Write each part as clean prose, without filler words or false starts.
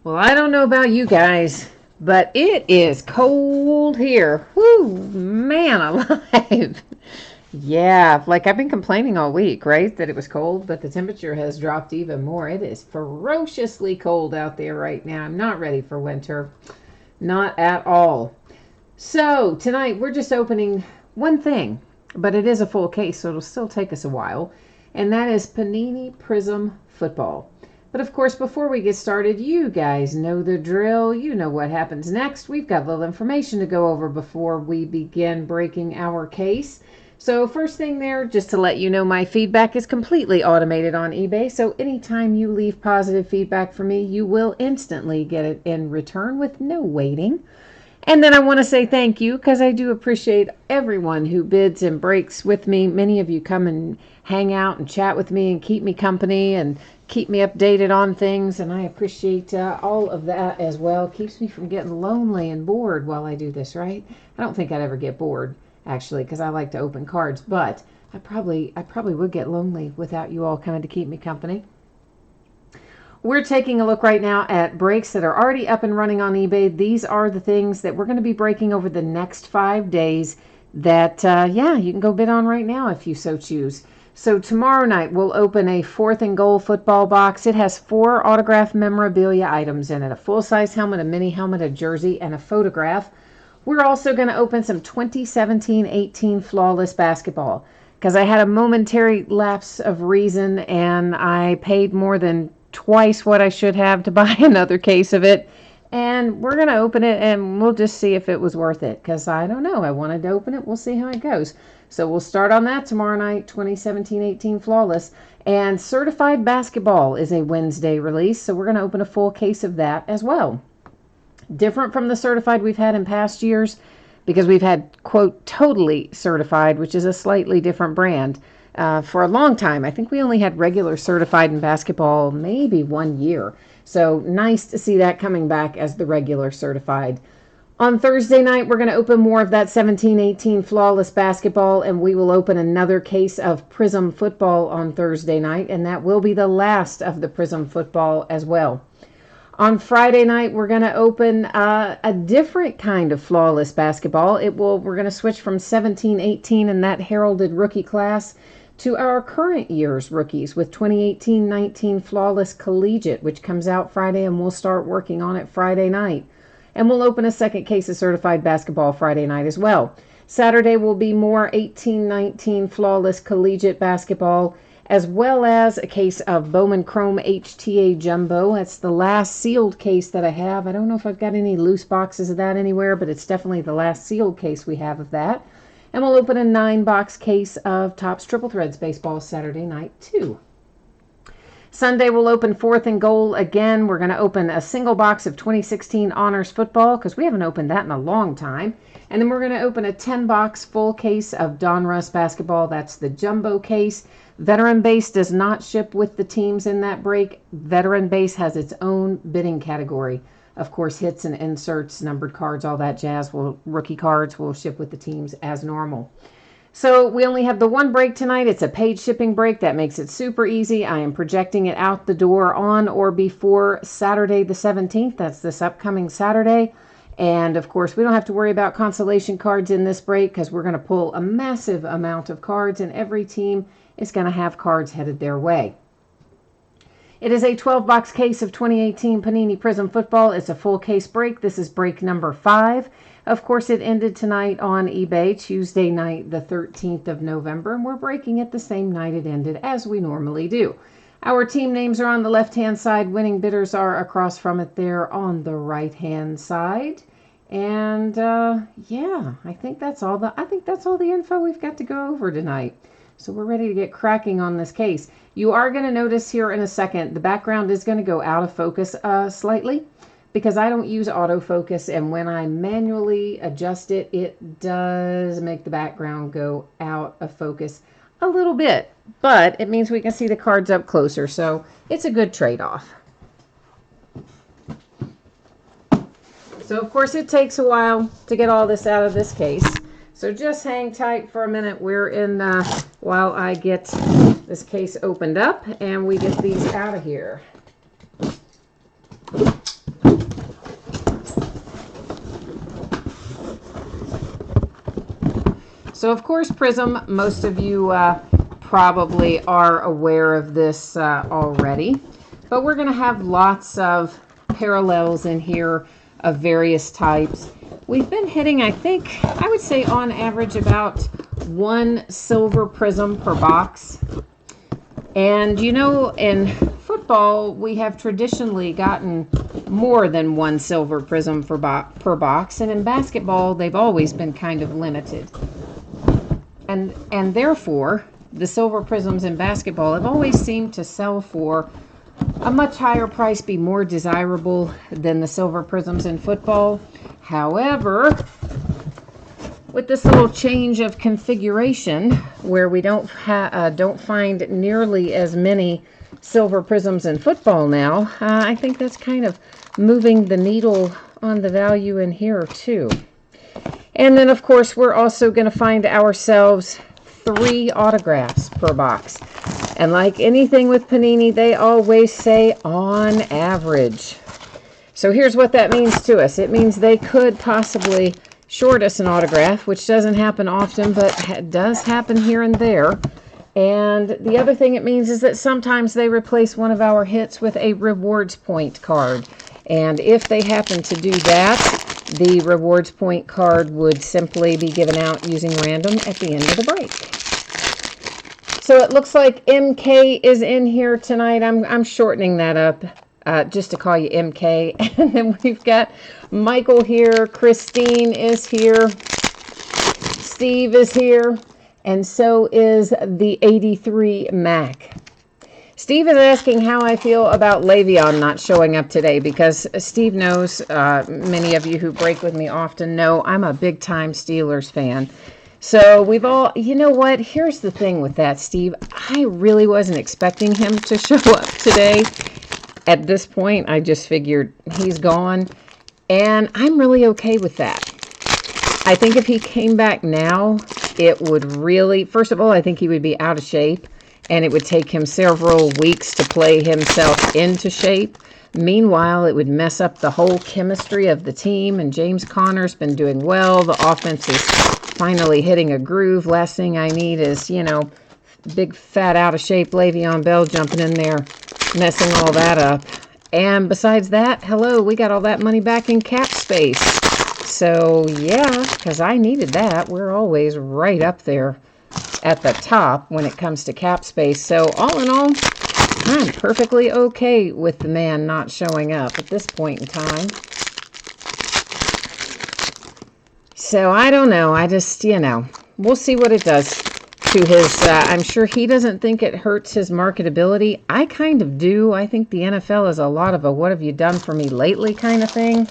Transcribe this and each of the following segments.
Well, I don't know about you guys, but it is cold here. Whoo, man alive. Yeah, like I've been complaining all week, right? That it was cold, but the temperature has dropped even more. It is ferociously cold out there right now. I'm not ready for winter. Not at all. So, tonight we're just opening one thing, but it is a full case, so it'll still take us a while, and that is Panini Prism Football. But of course, before we get started, you guys know the drill. You know what happens next. We've got a little information to go over before we begin breaking our case. So, first thing there, just to let you know, my feedback is completely automated on eBay. So, anytime you leave positive feedback for me, you will instantly get it in return with no waiting. And then I want to say thank you because I do appreciate everyone who bids and breaks with me. Many of you come and hang out and chat with me and keep me company and keep me updated on things. And I appreciate all of that as well. Keeps me from getting lonely and bored while I do this, right? I don't think I'd ever get bored, actually, because I like to open cards. But I probably would get lonely without you all coming to keep me company. We're taking a look right now at breaks that are already up and running on eBay. These are the things that we're going to be breaking over the next 5 days that, yeah, you can go bid on right now if you so choose. So tomorrow night, we'll open a 4th and goal football box. It has 4 autographed memorabilia items in it, a full-size helmet, a mini helmet, a jersey, and a photograph. We're also going to open some 2017-18 Flawless Basketball because I had a momentary lapse of reason and I paid more than twice what I should have to buy another case of it. And we're going to open it and we'll just see if it was worth it because I don't know. I wanted to open it. We'll see how it goes. So we'll start on that tomorrow night, 2017-18 Flawless. And Certified Basketball is a Wednesday release. So we're going to open a full case of that as well. Different from the certified we've had in past years because we've had, quote, totally certified, which is a slightly different brand. For a long time, I think we only had regular certified in basketball maybe 1 year. So nice to see that coming back as the regular certified. On Thursday night, we're going to open more of that 17-18 Flawless Basketball, and we will open another case of Prism Football on Thursday night, and that will be the last of the Prism Football as well. On Friday night, we're going to open a different kind of Flawless Basketball. We're going to switch from 17-18 and that heralded rookie class to our current year's rookies with 2018-19 Flawless Collegiate, which comes out Friday, and we'll start working on it Friday night. And we'll open a second case of Certified Basketball Friday night as well. Saturday will be more 18-19 Flawless Collegiate Basketball, as well as a case of Bowman Chrome HTA Jumbo. That's the last sealed case that I have. I don't know if I've got any loose boxes of that anywhere, but it's definitely the last sealed case we have of that. And we'll open a 9-box case of Topps Triple Threads Baseball Saturday night, too. Sunday, we'll open 4th and goal again. We're going to open a single box of 2016 Honors Football because we haven't opened that in a long time. And then we're going to open a 10-box full case of Donruss Basketball. That's the jumbo case. Veteran Base does not ship with the teams in that break. Veteran Base has its own bidding category. Of course, hits and inserts, numbered cards, all that jazz. Rookie cards will ship with the teams as normal. So we only have the one break tonight. It's a paid shipping break. That makes it super easy. I am projecting it out the door on or before Saturday the 17th. That's this upcoming Saturday. And of course, we don't have to worry about consolation cards in this break because we're going to pull a massive amount of cards and every team is going to have cards headed their way. It is a 12-box case of 2018 Panini Prism Football. It's a full case break. This is break number 5. Of course, it ended tonight on eBay, Tuesday night, the 13th of November, and we're breaking it the same night it ended as we normally do. Our team names are on the left-hand side. Winning bidders are across from it there on the right-hand side. And yeah, I think that's all the info we've got to go over tonight. So we're ready to get cracking on this case. You are going to notice here in a second, the background is going to go out of focus slightly because I don't use autofocus, and when I manually adjust it, it does make the background go out of focus a little bit, but it means we can see the cards up closer, so it's a good trade-off. So, of course, it takes a while to get all this out of this case. So just hang tight for a minute. We're in while I get this case opened up and we get these out of here. So, of course, Prism, most of you probably are aware of this already. But we're going to have lots of parallels in here of various types. We've been hitting, I think, I would say on average about 1 silver prism per box. And you know, in football, we have traditionally gotten more than 1 silver prism per box. And in basketball, they've always been kind of limited. And therefore, the silver prisms in basketball have always seemed to sell for a much higher price, be more desirable than the silver prisms in football. However, with this little change of configuration, where we don't find nearly as many silver prisms in football now, I think that's kind of moving the needle on the value in here too. And then, of course, we're also going to find ourselves 3 autographs per box. And like anything with Panini, they always say on average. So here's what that means to us. It means they could possibly short us an autograph, which doesn't happen often, but does happen here and there. And the other thing it means is that sometimes they replace one of our hits with a rewards point card. And if they happen to do that, the rewards point card would simply be given out using random at the end of the break. So it looks like MK is in here tonight. I'm shortening that up just to call you MK. And then we've got Michael here. Christine is here. Steve is here. And so is the 83 Mac. Steve is asking how I feel about Le'Veon not showing up today, because Steve knows, many of you who break with me often know, I'm a big-time Steelers fan. So we've all, you know what, here's the thing with that, Steve. I really wasn't expecting him to show up today. At this point, I just figured he's gone, and I'm really okay with that. I think if he came back now, it would really, first of all, I think he would be out of shape. And it would take him several weeks to play himself into shape. Meanwhile, it would mess up the whole chemistry of the team. And James Conner's been doing well. The offense is finally hitting a groove. Last thing I need is, you know, big, fat, out of shape Le'Veon Bell jumping in there, messing all that up. And besides that, hello, we got all that money back in cap space. So, yeah, because I needed that. We're always right up there at the top when it comes to cap space. So all in all, I'm perfectly okay with the man not showing up at this point in time. So I don't know. I just, you know, we'll see what it does to his, I'm sure he doesn't think it hurts his marketability. I kind of do. I think the NFL is a lot of a what have you done for me lately kind of thing.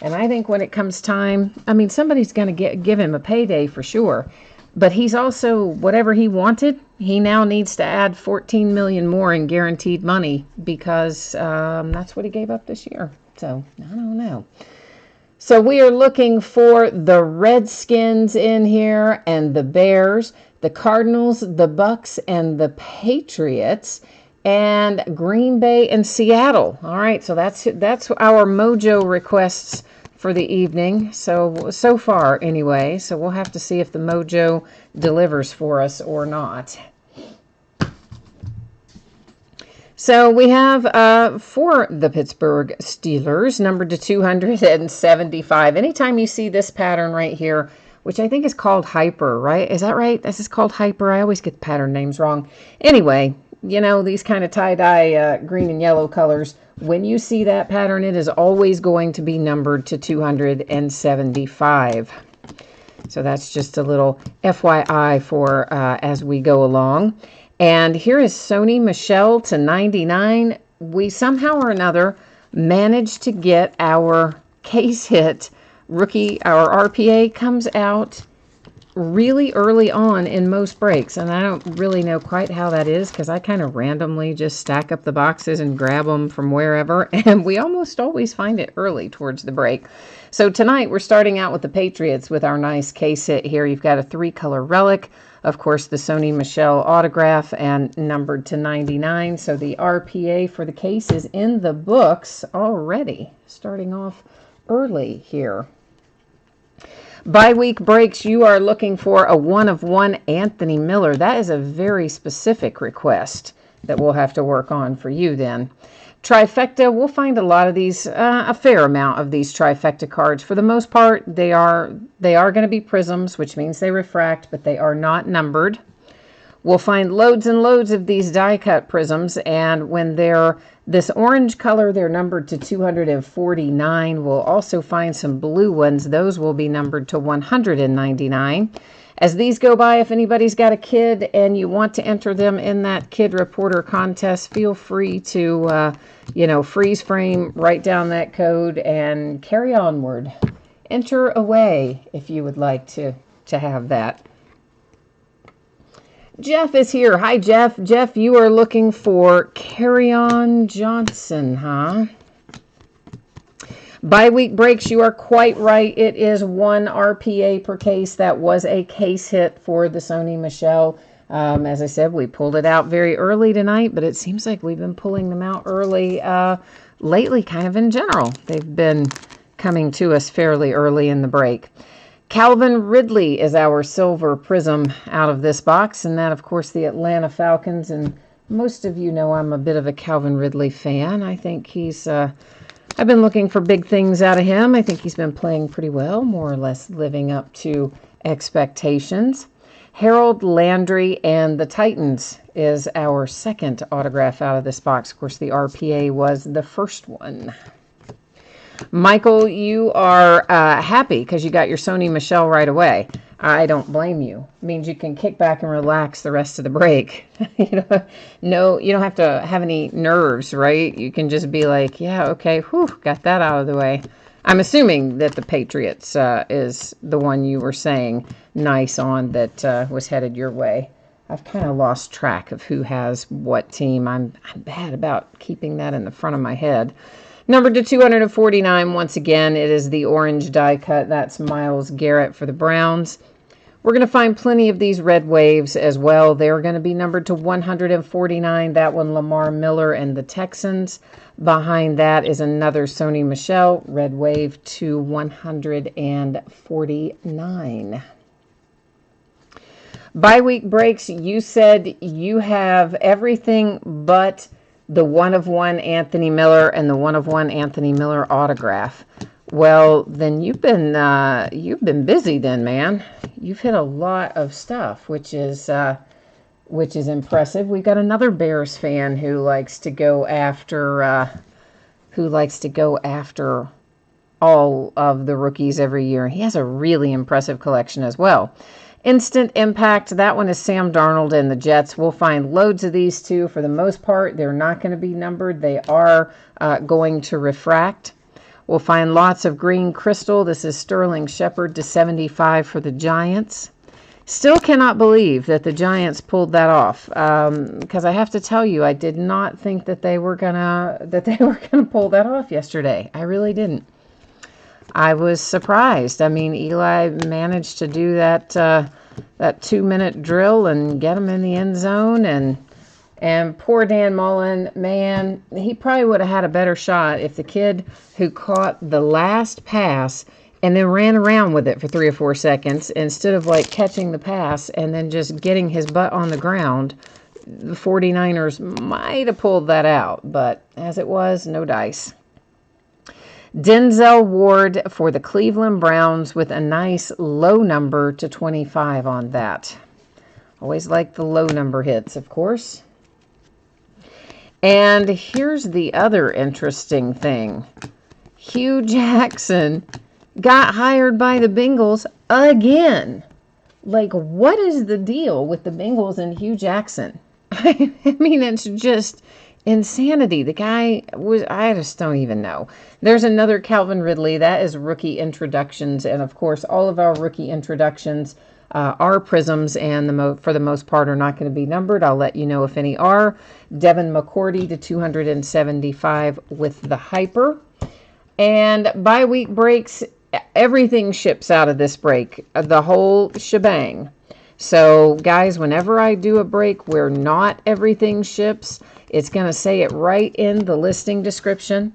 And I think when it comes time, I mean, somebody's going to give him a payday for sure. But he's also, whatever he wanted, he now needs to add 14 million more in guaranteed money, because that's what he gave up this year. So, I don't know. So we are looking for the Redskins in here, and the Bears, the Cardinals, the Bucks, and the Patriots, and Green Bay and Seattle. All right, so that's our mojo requests for the evening, so far anyway. So we'll have to see if the mojo delivers for us or not. So we have for the Pittsburgh Steelers, numbered to 275. Anytime you see this pattern right here, which I think is called Hyper, right? Is that right? This is called Hyper. I always get the pattern names wrong. Anyway, you know, these kind of tie-dye green and yellow colors, when you see that pattern, it is always going to be numbered to 275. So that's just a little FYI for as we go along. And here is Sony Michel to 99. We somehow or another managed to get our case hit rookie. Our RPA comes out really early on in most breaks, and I don't really know quite how that is, because I kind of randomly just stack up the boxes and grab them from wherever, and we almost always find it early towards the break. So tonight we're starting out with the Patriots with our nice case hit here. You've got a 3-color relic, of course the Sony Michel autograph, and numbered to 99. So the RPA for the case is in the books already, starting off early here. Bi-week breaks, you are looking for a 1-of-1 Anthony Miller. That is a very specific request that we'll have to work on for you then. Trifecta, we'll find a lot of these, a fair amount of these trifecta cards. For the most part, they are going to be prisms, which means they refract, but they are not numbered. We'll find loads and loads of these die-cut prisms, and when they're this orange color, they're numbered to 249. We'll also find some blue ones. Those will be numbered to 199. As these go by, if anybody's got a kid and you want to enter them in that Kid Reporter contest, feel free to, freeze frame, write down that code, and carry onward. Enter away if you would like to have that. Jeff is here. Hi, Jeff. Jeff, you are looking for Kerryon Johnson, huh? Bi-week breaks, you are quite right. It is 1 RPA per case. That was a case hit for the Sony Michel. As I said, we pulled it out very early tonight, but it seems like we've been pulling them out early lately, kind of in general. They've been coming to us fairly early in the break. Calvin Ridley is our silver prism out of this box, and that, of course, the Atlanta Falcons. And most of you know I'm a bit of a Calvin Ridley fan. I think he's, I've been looking for big things out of him. I think he's been playing pretty well, more or less living up to expectations. Harold Landry and the Titans is our second autograph out of this box. Of course, the RPA was the first one. Michael, you are happy because you got your Sony Michel right away. I don't blame you. It means you can kick back and relax the rest of the break. No, you don't have to have any nerves, right? You can just be like, yeah, okay, whew, got that out of the way. I'm assuming that the Patriots is the one you were saying nice on that was headed your way. I've kind of lost track of who has what team. I'm bad about keeping that in the front of my head. Numbered to 249, once again, it is the orange die cut. That's Myles Garrett for the Browns. We're going to find plenty of these red waves as well. They're going to be numbered to 149. That one, Lamar Miller and the Texans. Behind that is another Sony Michel, red wave to 149. Bi-week breaks, you said you have everything but the 1-of-1 Anthony Miller and the 1-of-1 Anthony Miller autograph. Well, then you've been busy then, man. You've hit a lot of stuff, which is impressive. We've got another Bears fan who likes to go after all of the rookies every year. He has a really impressive collection as well. Instant Impact, that one is Sam Darnold and the Jets. We'll find loads of these too. For the most part, they're not going to be numbered. They are going to refract. We'll find lots of green crystal. This is Sterling Shepard to 75 for the Giants. Still cannot believe that the Giants pulled that off. Because I have to tell you, I did not think that they were gonna pull that off yesterday. I really didn't. I was surprised. I mean, Eli managed to do that 2-minute drill and get him in the end zone. And poor Dan Mullen, man, he probably would have had a better shot if the kid who caught the last pass and then ran around with it for 3 or 4 seconds instead of like catching the pass and then just getting his butt on the ground. The 49ers might have pulled that out, but as it was, no dice. Denzel Ward for the Cleveland Browns with a nice low number to 25 on that. Always like the low number hits, of course. And here's the other interesting thing. Hugh Jackson got hired by the Bengals again. Like, what is the deal with the Bengals and Hugh Jackson? I mean, it's just insanity. The guy was, I just don't even know. There's another Calvin Ridley. That is rookie introductions. And of course, all of our rookie introductions are prisms, and for the most part are not going to be numbered. I'll let you know if any are. Devin McCourty to 275 with the hyper. And bi-week breaks, everything ships out of this break, the whole shebang. So guys, whenever I do a break where not everything ships, it's going to say it right in the listing description.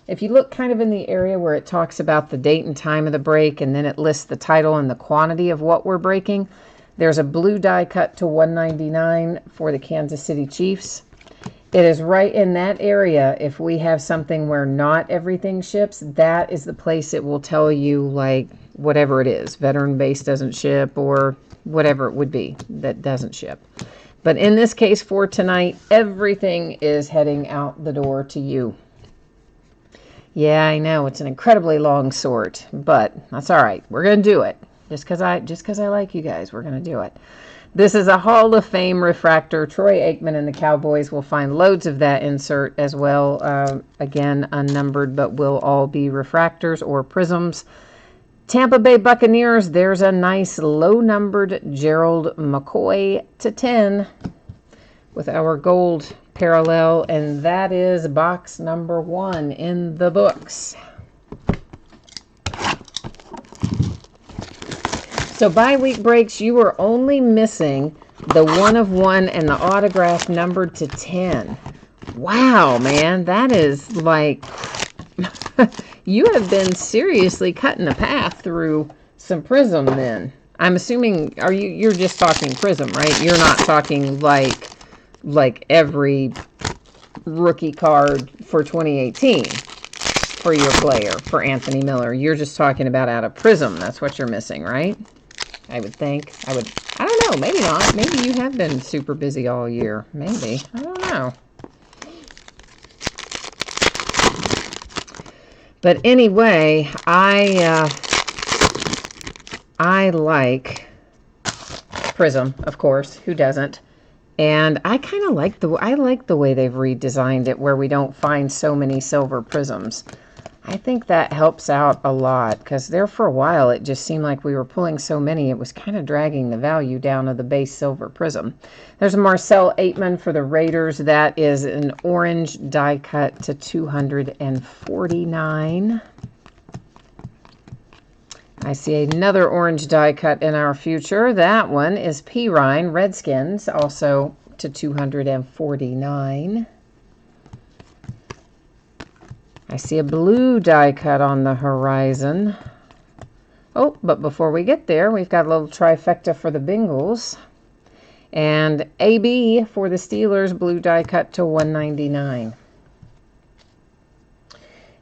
If you look kind of in the area where it talks about the date and time of the break, and then it lists the title and the quantity of what we're breaking, there's a blue die cut to $1.99 for the Kansas City Chiefs. It is right in that area. If we have something where not everything ships, that is the place it will tell you, like, whatever it is. Veteran base doesn't ship, or whatever it would be that doesn't ship. But in this case for tonight, everything is heading out the door to you. Yeah, I know it's an incredibly long sort, but that's all right. We're going to do it. Just because I like you guys, we're going to do it. This is a Hall of Fame refractor. Troy Aikman and the Cowboys will find loads of that insert as well. Again, unnumbered, but will all be refractors or prisms. Tampa Bay Buccaneers, there's a nice low-numbered Gerald McCoy to 10 with our gold parallel, and that is box number 1 in the books. So bi-week breaks, you were only missing the 1 of 1 and the autograph numbered to 10. Wow, man, that is like you have been seriously cutting a path through some Prism then. I'm assuming you're just talking Prism, right? You're not talking like every rookie card for 2018 for your player, for Anthony Miller. You're just talking about out of Prism. That's what you're missing, right? I would think. I don't know. Maybe not. Maybe you have been super busy all year. Maybe. I don't know. But anyway, I like Prism, of course. Who doesn't? And I kind of like the way they've redesigned it, where we don't find so many silver prisms. I think that helps out a lot, because there for a while it just seemed like we were pulling so many, it was kind of dragging the value down of the base silver prism. There's a Marcel Aitman for the Raiders. That is an orange die cut to 249. I see another orange die cut in our future. That one is P. Ryan, Redskins, also to 249. I see a blue die cut on the horizon. Oh, but before we get there, we've got a little trifecta for the Bengals. And AB for the Steelers, blue die cut to 199.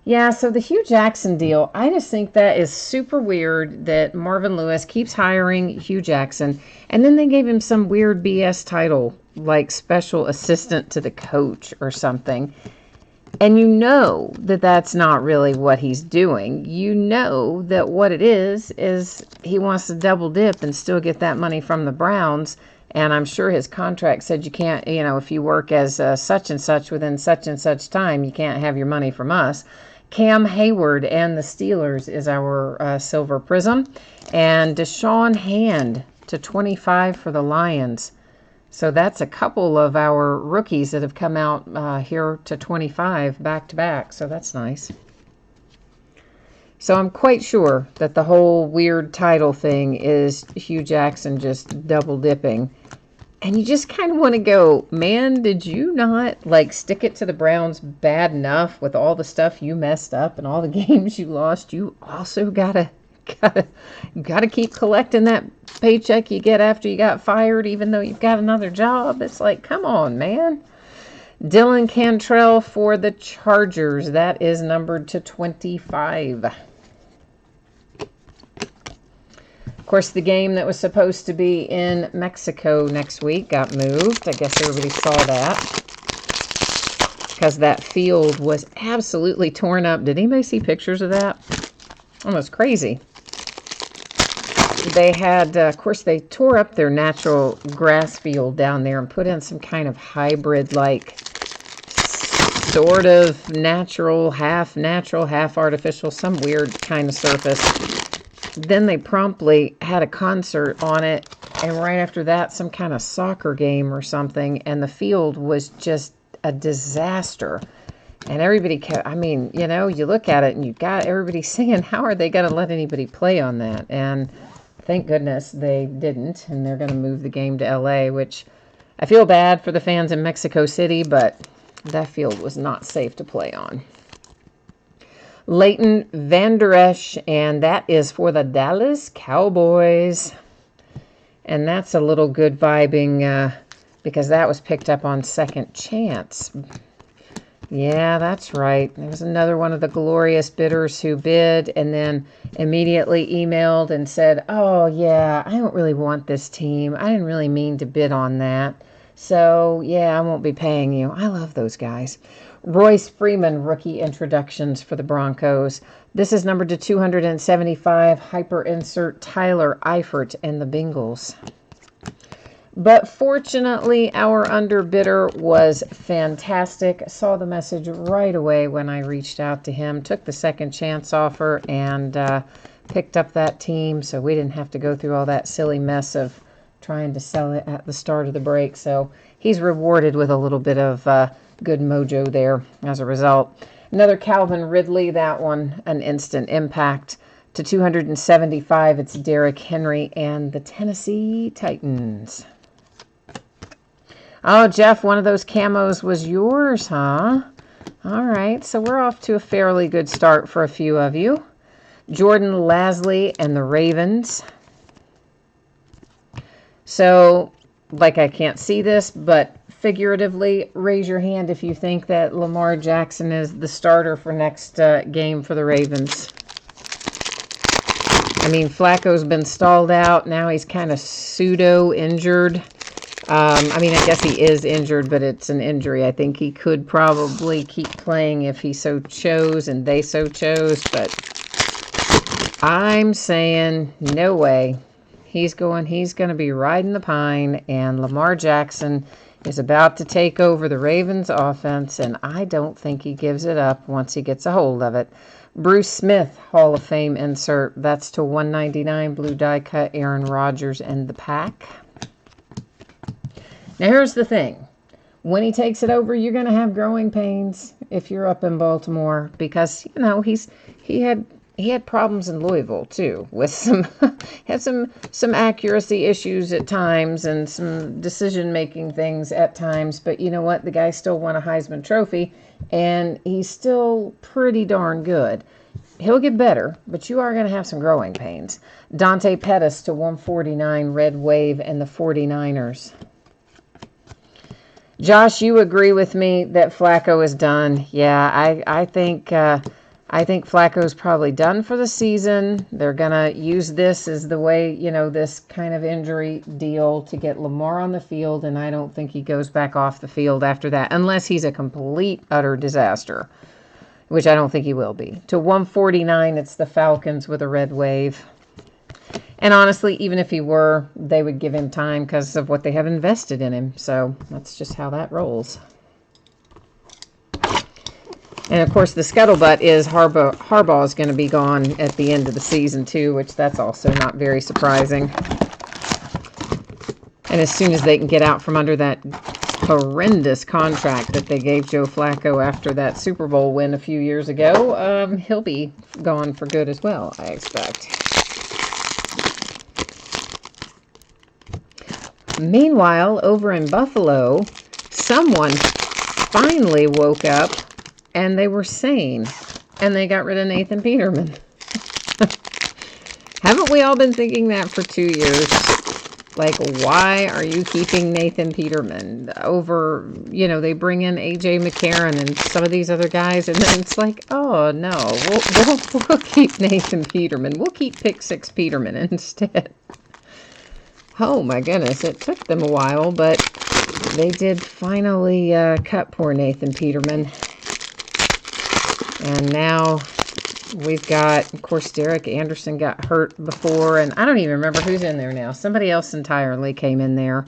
Yeah, so the Hugh Jackson deal, I just think that is super weird that Marvin Lewis keeps hiring Hugh Jackson, and then they gave him some weird BS title, like special assistant to the coach or something. And you know that that's not really what he's doing. You know that what it is he wants to double dip and still get that money from the Browns. And I'm sure his contract said you can't, if you work as such and such within such and such time, you can't have your money from us. Cam Hayward and the Steelers is our silver prism. And Deshaun Hand to 25 for the Lions. So that's a couple of our rookies that have come out here to 25 back to back. So that's nice. So I'm quite sure that the whole weird title thing is Hugh Jackson just double dipping. And you just kind of want to go, man, did you not stick it to the Browns bad enough with all the stuff you messed up and all the games you lost? You also gotta keep collecting that paycheck you get after you got fired, even though you've got another job. It's like, come on, man. Dylan Cantrell for the Chargers. That is numbered to 25. Of course, the game that was supposed to be in Mexico next week got moved. I guess everybody saw that, because that field was absolutely torn up. Did anybody see pictures of that? Almost crazy. They had, of course, they tore up their natural grass field down there and put in some kind of hybrid, sort of natural, half artificial, some weird kind of surface. Then they promptly had a concert on it, and right after that, some kind of soccer game or something, and the field was just a disaster. And everybody kept, you look at it and you've got everybody saying, how are they going to let anybody play on that? And thank goodness they didn't, and they're going to move the game to LA, which I feel bad for the fans in Mexico City, but that field was not safe to play on. Leighton Vander Esch, and that is for the Dallas Cowboys. And that's a little good vibing because that was picked up on Second Chance. Yeah, that's right. There was another one of the glorious bidders who bid and then immediately emailed and said, oh, yeah, I don't really want this team. I didn't really mean to bid on that. So, yeah, I won't be paying you. I love those guys. Royce Freeman, rookie introductions for the Broncos. This is numbered to 275. Hyper insert Tyler Eifert and the Bengals. But fortunately, our underbidder was fantastic. Saw the message right away when I reached out to him. Took the second chance offer and picked up that team. So we didn't have to go through all that silly mess of trying to sell it at the start of the break. So he's rewarded with a little bit of good mojo there as a result. Another Calvin Ridley, that one an instant impact. To 275, it's Derrick Henry and the Tennessee Titans. Oh, Jeff, one of those camos was yours, huh? All right, so we're off to a fairly good start for a few of you. Jordan Lasley and the Ravens. So, like I can't see this, but figuratively, raise your hand if you think that Lamar Jackson is the starter for next game for the Ravens. I mean, Flacco's been stalled out. Now he's kind of pseudo-injured. I mean, I guess he is injured, but it's an injury. I think he could probably keep playing if he so chose and they so chose, but I'm saying no way. He's going to be riding the pine, and Lamar Jackson is about to take over the Ravens offense, and I don't think he gives it up once he gets a hold of it. Bruce Smith, Hall of Fame insert. That's to 199, blue die cut, Aaron Rodgers and the Pack. Now, here's the thing. When he takes it over, you're going to have growing pains if you're up in Baltimore because, you know, he had problems in Louisville, too, with some accuracy issues at times and some decision-making things at times. But you know what? The guy still won a Heisman Trophy, and he's still pretty darn good. He'll get better, but you are going to have some growing pains. Dante Pettis to 149, Red Wave and the 49ers. Josh, you agree with me that Flacco is done. Yeah, I think Flacco's probably done for the season. They're going to use this as the way, you know, this kind of injury deal to get Lamar on the field, and I don't think he goes back off the field after that, unless he's a complete, utter disaster, which I don't think he will be. To 149, it's the Falcons with a red wave. And honestly, even if he were, they would give him time because of what they have invested in him. So that's just how that rolls. And of course, the scuttlebutt is Harbaugh is going to be gone at the end of the season too, which that's also not very surprising. And as soon as they can get out from under that horrendous contract that they gave Joe Flacco after that Super Bowl win a few years ago, he'll be gone for good as well, I expect. Meanwhile, over in Buffalo, someone finally woke up and they were sane and they got rid of Nathan Peterman. Haven't we all been thinking that for 2 years? Like, why are you keeping Nathan Peterman over, you know, they bring in A.J. McCarron and some of these other guys, and then it's like, oh, no, we'll keep Nathan Peterman. We'll keep Pick Six Peterman instead. Oh, my goodness, it took them a while, but they did finally cut poor Nathan Peterman. And now we've got, of course, Derek Anderson got hurt before, and I don't even remember who's in there now. Somebody else entirely came in there,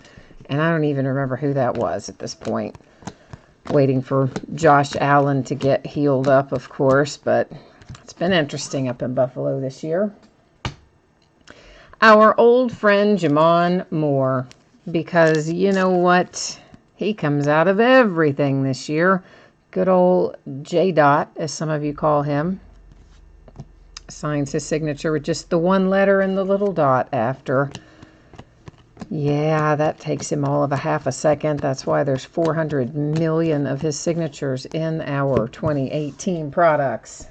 and I don't even remember who that was at this point. Waiting for Josh Allen to get healed up, of course, but it's been interesting up in Buffalo this year. Our old friend Jamon Moore, because you know what? He comes out of everything this year. Good old J-Dot, as some of you call him. Signs his signature with just the one letter and the little dot after. Yeah, that takes him all of a half a second. That's why there's 400 million of his signatures in our 2018 products.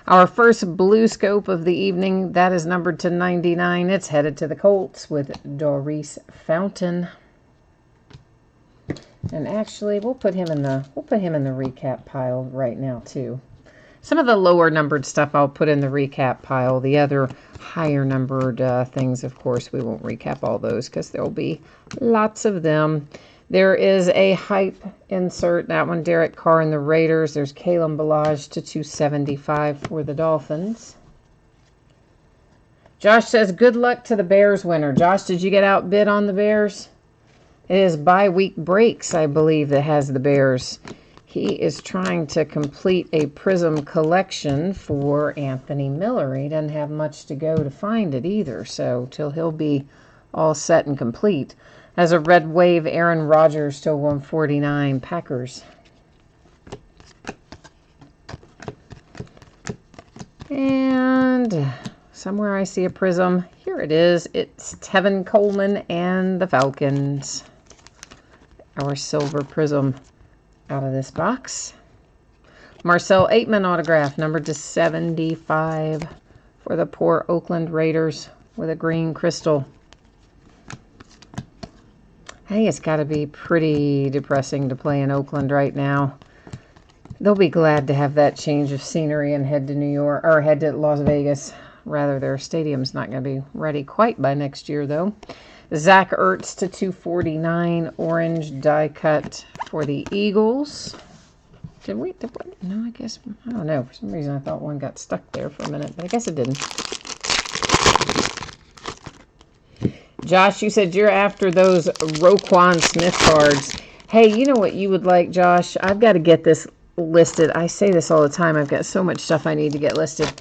Our first blue scope of the evening, that is numbered to 99. It's headed to the Colts with Doris Fountain. And actually, we'll put him in the recap pile right now too. Some of the lower numbered stuff I'll put in the recap pile. The other higher numbered things, of course, we won't recap all those because there'll be lots of them. There is a hype insert. That one, Derek Carr and the Raiders. There's Kalen Ballage to 275 for the Dolphins. Josh says, good luck to the Bears winner. Josh, did you get outbid on the Bears? It is bye-week breaks, I believe, that has the Bears. He is trying to complete a Prism collection for Anthony Miller. He doesn't have much to go to find it either, so till he'll be all set and complete. As a red wave, Aaron Rodgers to 149, Packers. And somewhere I see a Prism. Here it is. It's Tevin Coleman and the Falcons. Our silver Prism out of this box. Marcel Aitman autograph, numbered to 75 for the poor Oakland Raiders with a green crystal. I think it's got to be pretty depressing to play in Oakland right now. They'll be glad to have that change of scenery and head to New York, or head to Las Vegas. Rather, their stadium's not going to be ready quite by next year, though. Zach Ertz to 249, orange die cut for the Eagles. Did we? No, I guess, I don't know. For some reason, I thought one got stuck there for a minute, but I guess it didn't. Josh, you said you're after those Roquan Smith cards. Hey, you know what you would like, Josh? I've got to get this listed. I say this all the time. I've got so much stuff I need to get listed.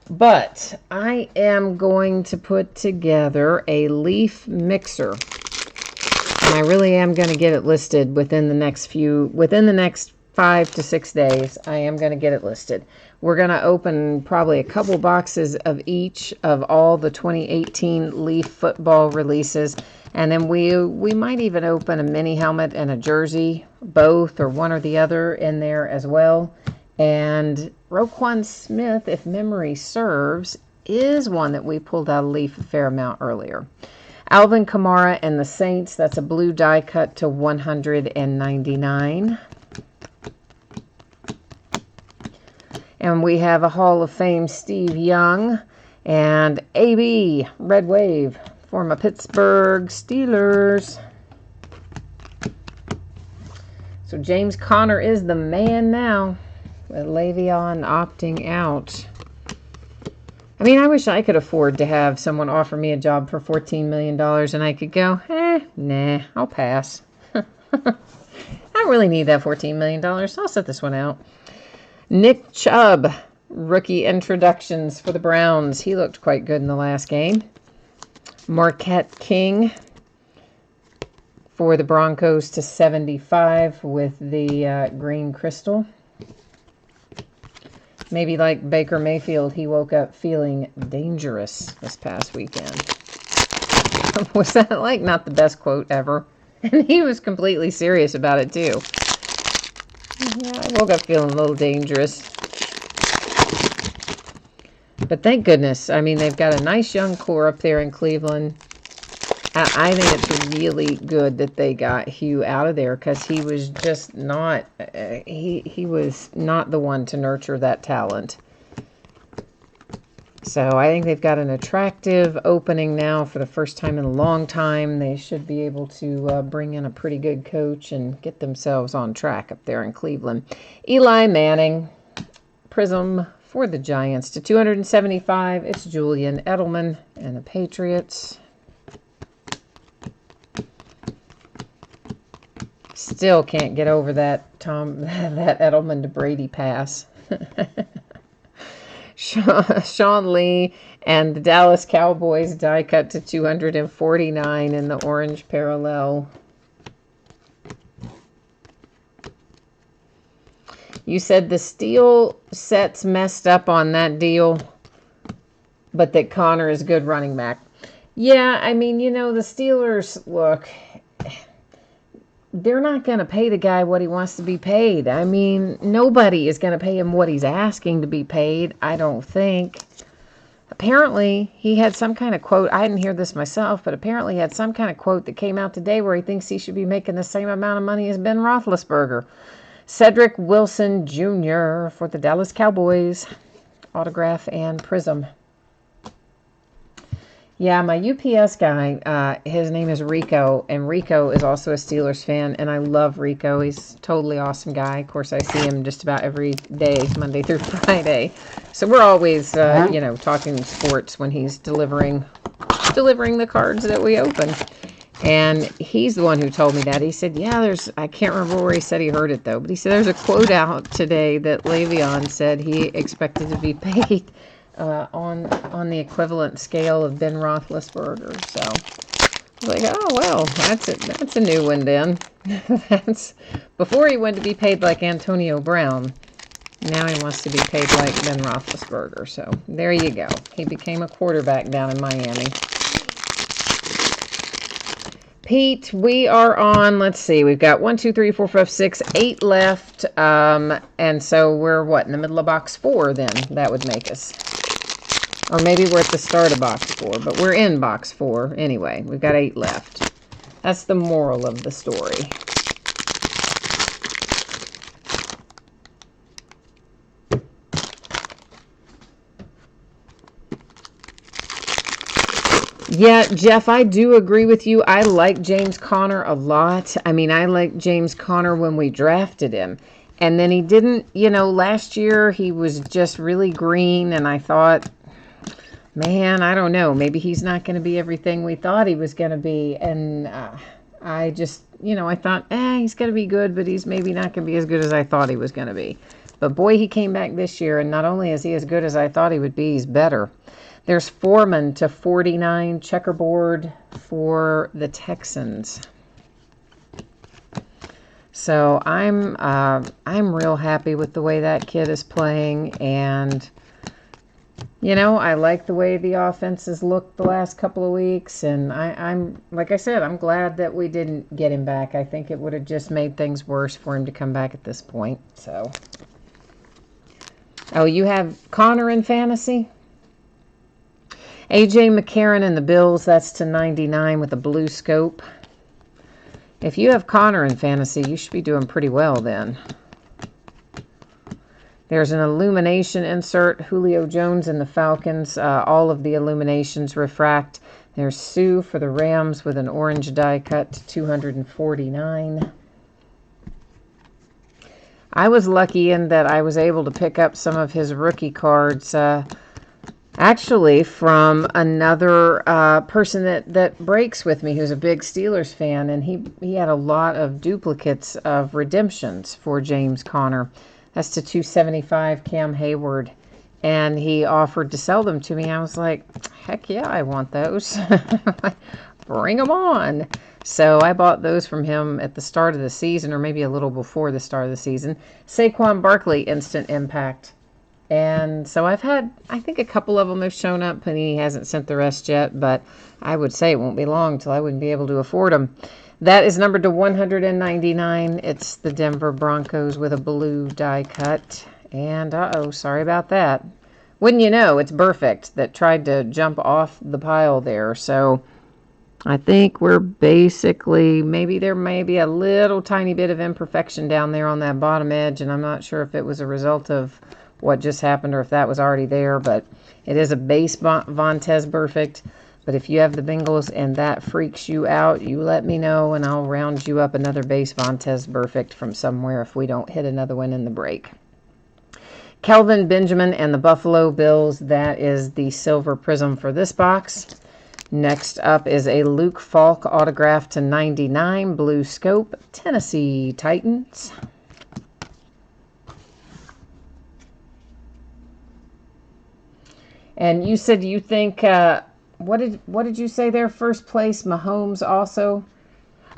But I am going to put together a leaf mixer. And I really am going to get it listed within the next 5 to 6 days. I am going to get it listed. We're going to open probably a couple boxes of each of all the 2018 Leaf football releases. And then we might even open a mini helmet and a jersey, both or one or the other in there as well. And Roquan Smith, if memory serves, is one that we pulled out of Leaf a fair amount earlier. Alvin Kamara and the Saints, that's a blue die cut to 199. And we have a Hall of Fame Steve Young and AB Red Wave for my Pittsburgh Steelers. So James Conner is the man now, with Le'Veon opting out. I mean, I wish I could afford to have someone offer me a job for $14 million and I could go, nah, I'll pass. I don't really need that $14 million, so I'll set this one out. Nick Chubb, rookie introductions for the Browns. He looked quite good in the last game. Marquette King for the Broncos to 75 with the green crystal. Maybe like Baker Mayfield, he woke up feeling dangerous this past weekend. Was that like not the best quote ever? And he was completely serious about it too. Yeah, I woke up feeling a little dangerous. But thank goodness. I mean, they've got a nice young core up there in Cleveland. I think it's really good that they got Hugh out of there because he was just not, he was not the one to nurture that talent. So I think they've got an attractive opening now for the first time in a long time. They should be able to bring in a pretty good coach and get themselves on track up there in Cleveland. Eli Manning, Prism for the Giants to 275. It's Julian Edelman and the Patriots. Still can't get over that that Edelman to Brady pass. Sean Lee and the Dallas Cowboys die cut to 249 in the orange parallel. You said the steel set's messed up on that deal, but that Connor is good running back. Yeah, I mean, you know, the Steelers, look, they're not going to pay the guy what he wants to be paid. I mean, nobody is going to pay him what he's asking to be paid, I don't think. Apparently, he had some kind of quote. I didn't hear this myself, but apparently he had some kind of quote that came out today where he thinks he should be making the same amount of money as Ben Roethlisberger. Cedric Wilson Jr. for the Dallas Cowboys. Autograph and prism. Yeah, my UPS guy, his name is Rico, and Rico is also a Steelers fan, and I love Rico. He's a totally awesome guy. Of course, I see him just about every day, Monday through Friday. So we're always, talking sports when he's delivering the cards that we open. And he's the one who told me that. He said, yeah, I can't remember where he said he heard it, though, but he said there's a quote out today that Le'Veon said he expected to be paid on the equivalent scale of Ben Roethlisberger. So I was like, oh, well, that's a new one then. That's before he went to be paid like Antonio Brown. Now he wants to be paid like Ben Roethlisberger. So there you go. He became a quarterback down in Miami. Pete, we are on, let's see, we've got 1, 2, 3, 4, 5, 6, 8 left. And so we're in the middle of box 4 then? That would make us. Or maybe we're at the start of box 4, but we're in box 4 anyway. We've got 8 left. That's the moral of the story. Yeah, Jeff, I do agree with you. I like James Conner a lot. I mean, I liked James Conner when we drafted him. And then he didn't, last year he was just really green, and I thought, man, I don't know. Maybe he's not going to be everything we thought he was going to be. And I just, I thought, he's going to be good, but he's maybe not going to be as good as I thought he was going to be. But boy, he came back this year, and not only is he as good as I thought he would be, he's better. There's Foreman to 49 checkerboard for the Texans. So I'm real happy with the way that kid is playing, and I like the way the offense has looked the last couple of weeks, and I'm like I said, I'm glad that we didn't get him back. I think it would have just made things worse for him to come back at this point. So, oh, you have Connor in fantasy? A.J. McCarron and the Bills, that's to 99 with a blue scope. If you have Connor in fantasy, you should be doing pretty well then. There's an illumination insert, Julio Jones and the Falcons. All of the illuminations refract. There's Sue for the Rams with an orange die cut to 249. I was lucky in that I was able to pick up some of his rookie cards actually from another person that breaks with me who's a big Steelers fan, and he had a lot of duplicates of redemptions for James Conner. That's to 275 Cam Hayward, and he offered to sell them to me. I was like, heck yeah, I want those. Bring them on. So I bought those from him at the start of the season, or maybe a little before the start of the season. Saquon Barkley, instant impact. And so I've had, I think a couple of them have shown up. Panini hasn't sent the rest yet, but I would say it won't be long till I wouldn't be able to afford them. That is numbered to 199. It's the Denver Broncos with a blue die cut. And sorry about that. Wouldn't you know, it's Perfect that tried to jump off the pile there. So I think we're basically, maybe there may be a little tiny bit of imperfection down there on that bottom edge, and I'm not sure if it was a result of what just happened or if that was already there, but it is a base Vontaze Perfect. But if you have the Bengals and that freaks you out, you let me know and I'll round you up another base Vontaze Perfect from somewhere if we don't hit another one in the break. Kelvin Benjamin and the Buffalo Bills, that is the silver prism for this box. Next up is a Luke Falk autograph to 99, blue scope, Tennessee Titans. And you said you think, what did you say there? First place, Mahomes also?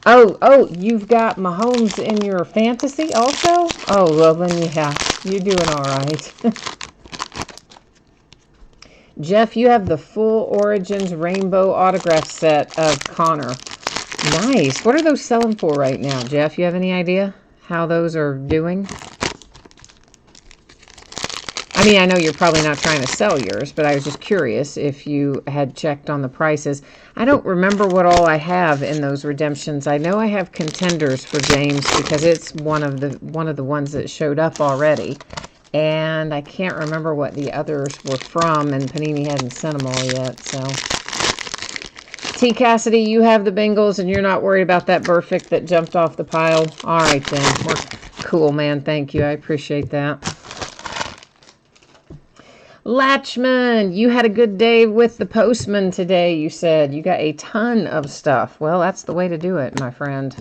Oh, you've got Mahomes in your fantasy also? Oh, well then yeah, you're doing all right. Jeff, you have the full Origins Rainbow autograph set of Connor. Nice. What are those selling for right now, Jeff? You have any idea how those are doing? I mean, I know you're probably not trying to sell yours, but I was just curious if you had checked on the prices. I don't remember what all I have in those redemptions. I know I have Contenders for James because it's one of the ones that showed up already. And I can't remember what the others were from, and Panini hasn't sent them all yet, so. T. Cassidy, you have the Bengals, and you're not worried about that Perfect that jumped off the pile. All right, then. We're cool, man. Thank you. I appreciate that. Latchman, you had a good day with the postman today, you said. You got a ton of stuff. Well, that's the way to do it, my friend.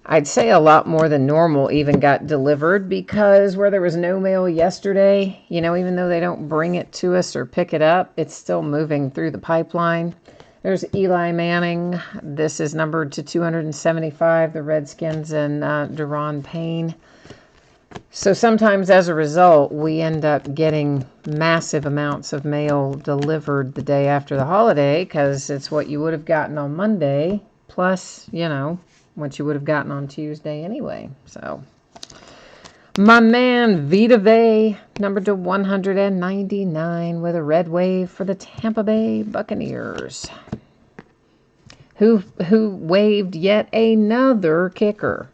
I'd say a lot more than normal even got delivered because where there was no mail yesterday, you know, even though they don't bring it to us or pick it up, it's still moving through the pipeline. There's Eli Manning. This is numbered to 275, the Redskins and Daron Payne. So sometimes as a result, we end up getting massive amounts of mail delivered the day after the holiday because it's what you would have gotten on Monday, plus, you know, what you would have gotten on Tuesday anyway. So, my man Vita Vea, numbered to 199 with a red wave for the Tampa Bay Buccaneers, who waved yet another kicker.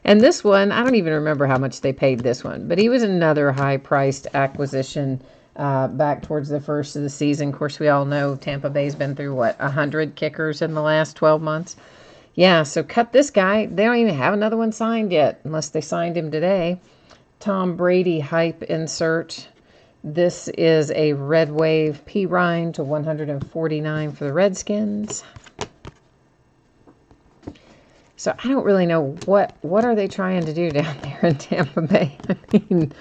And this one, I don't even remember how much they paid this one, but he was another high-priced acquisition back towards the first of the season. Of course, we all know Tampa Bay's been through, 100 kickers in the last 12 months? Yeah, so cut this guy. They don't even have another one signed yet, unless they signed him today. Tom Brady hype insert. This is a red wave P. Ryan to 149 for the Redskins. So I don't really know what are they trying to do down there in Tampa Bay. I mean,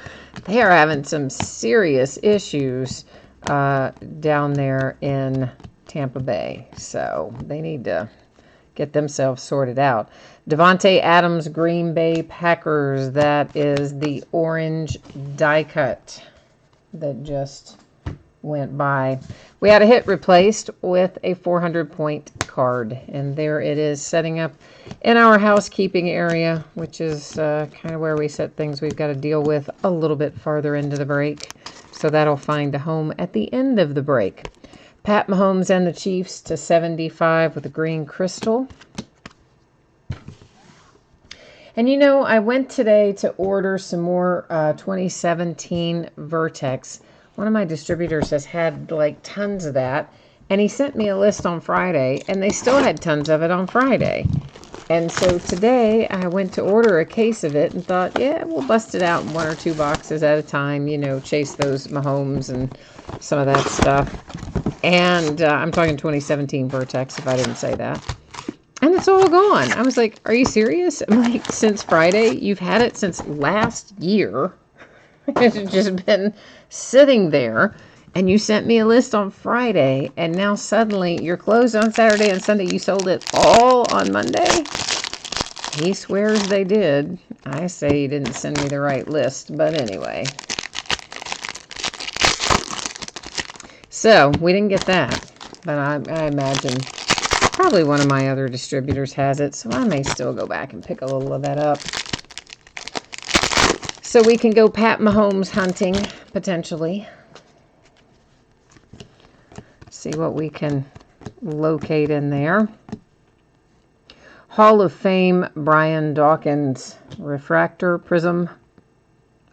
they are having some serious issues down there in Tampa Bay. So they need to get themselves sorted out. Davante Adams, Green Bay Packers. That is the orange die cut that just went by. We had a hit replaced with a 400-point card, and there it is, setting up in our housekeeping area, which is kind of where we set things we've got to deal with a little bit farther into the break. So that'll find a home at the end of the break. Pat Mahomes and the Chiefs to 75 with a green crystal. And you know, I went today to order some more 2017 Vertex. One of my distributors has had like tons of that, and he sent me a list on Friday, and they still had tons of it on Friday. And so today I went to order a case of it and thought, yeah, we'll bust it out in 1 or 2 boxes at a time, you know, chase those Mahomes and some of that stuff. And I'm talking 2017 Vertex, if I didn't say that. And it's all gone. I was like, are you serious? I'm like, since Friday? You've had it since last year. It's just been sitting there, and you sent me a list on Friday, and now suddenly you're closed on Saturday and Sunday. You sold it all on Monday? He swears they did. I say he didn't send me the right list, but anyway. So, we didn't get that, but I imagine probably one of my other distributors has it, so I may still go back and pick a little of that up. So we can go Pat Mahomes hunting, potentially. See what we can locate in there. Hall of Fame, Brian Dawkins, refractor, prism.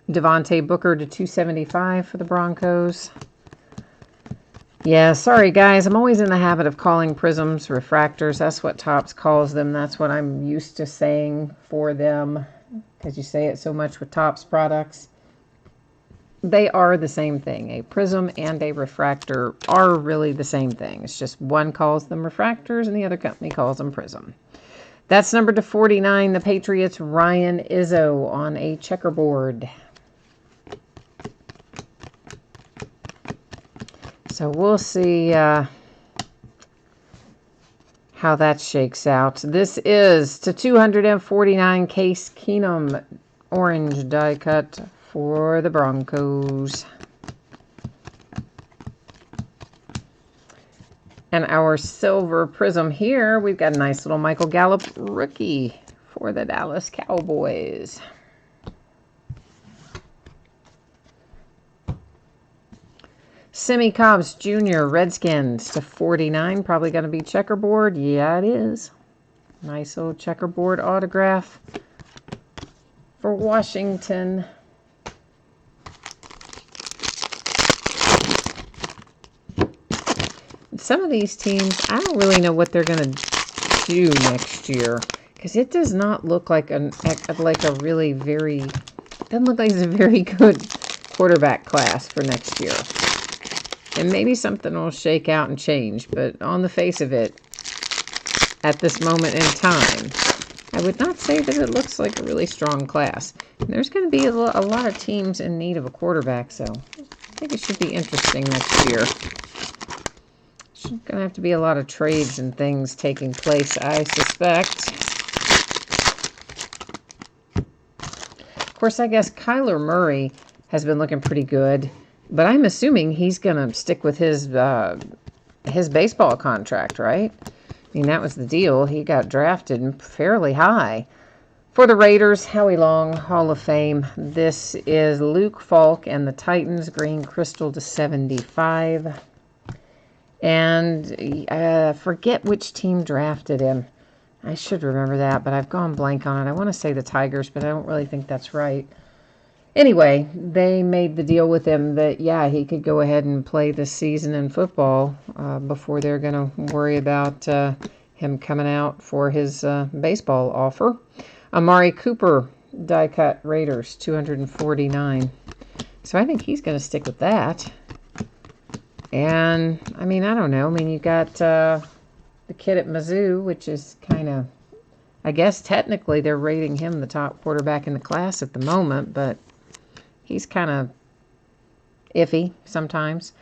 Devontae Booker to 275 for the Broncos. Yeah, sorry guys, I'm always in the habit of calling prisms refractors. That's what Topps calls them. That's what I'm used to saying for them, because you say it so much with Topps products. They are the same thing. A prism and a refractor are really the same thing. It's just one calls them refractors and the other company calls them prism. That's number to 49, the Patriots, Ryan Izzo on a checkerboard. So we'll see how that shakes out. This is to 249, Case Keenum, orange die cut for the Broncos. And our silver prism here, we've got a nice little Michael Gallup rookie for the Dallas Cowboys. Simmie Cobbs Jr., Redskins to 49. Probably going to be checkerboard. Yeah, it is. Nice little checkerboard autograph for Washington. Some of these teams, I don't really know what they're going to do next year, because it does not look like a really very, doesn't look like it's a very good quarterback class for next year. And maybe something will shake out and change, but on the face of it, at this moment in time, I would not say that it looks like a really strong class. And there's going to be a lot of teams in need of a quarterback, so I think it should be interesting next year. There's going to have to be a lot of trades and things taking place, I suspect. Of course, I guess Kyler Murray has been looking pretty good, but I'm assuming he's going to stick with his baseball contract, right? I mean, that was the deal. He got drafted fairly high. For the Raiders, Howie Long, Hall of Fame. This is Luke Falk and the Titans, green crystal to 75. And forget which team drafted him. I should remember that, but I've gone blank on it. I want to say the Tigers, but I don't really think that's right. Anyway, they made the deal with him that, yeah, he could go ahead and play this season in football before they're going to worry about him coming out for his baseball offer. Amari Cooper, die cut Raiders, 249. So I think he's going to stick with that. And, I mean, I don't know. I mean, you got the kid at Mizzou, which is kind of, I guess technically they're rating him the top quarterback in the class at the moment, but he's kind of iffy sometimes.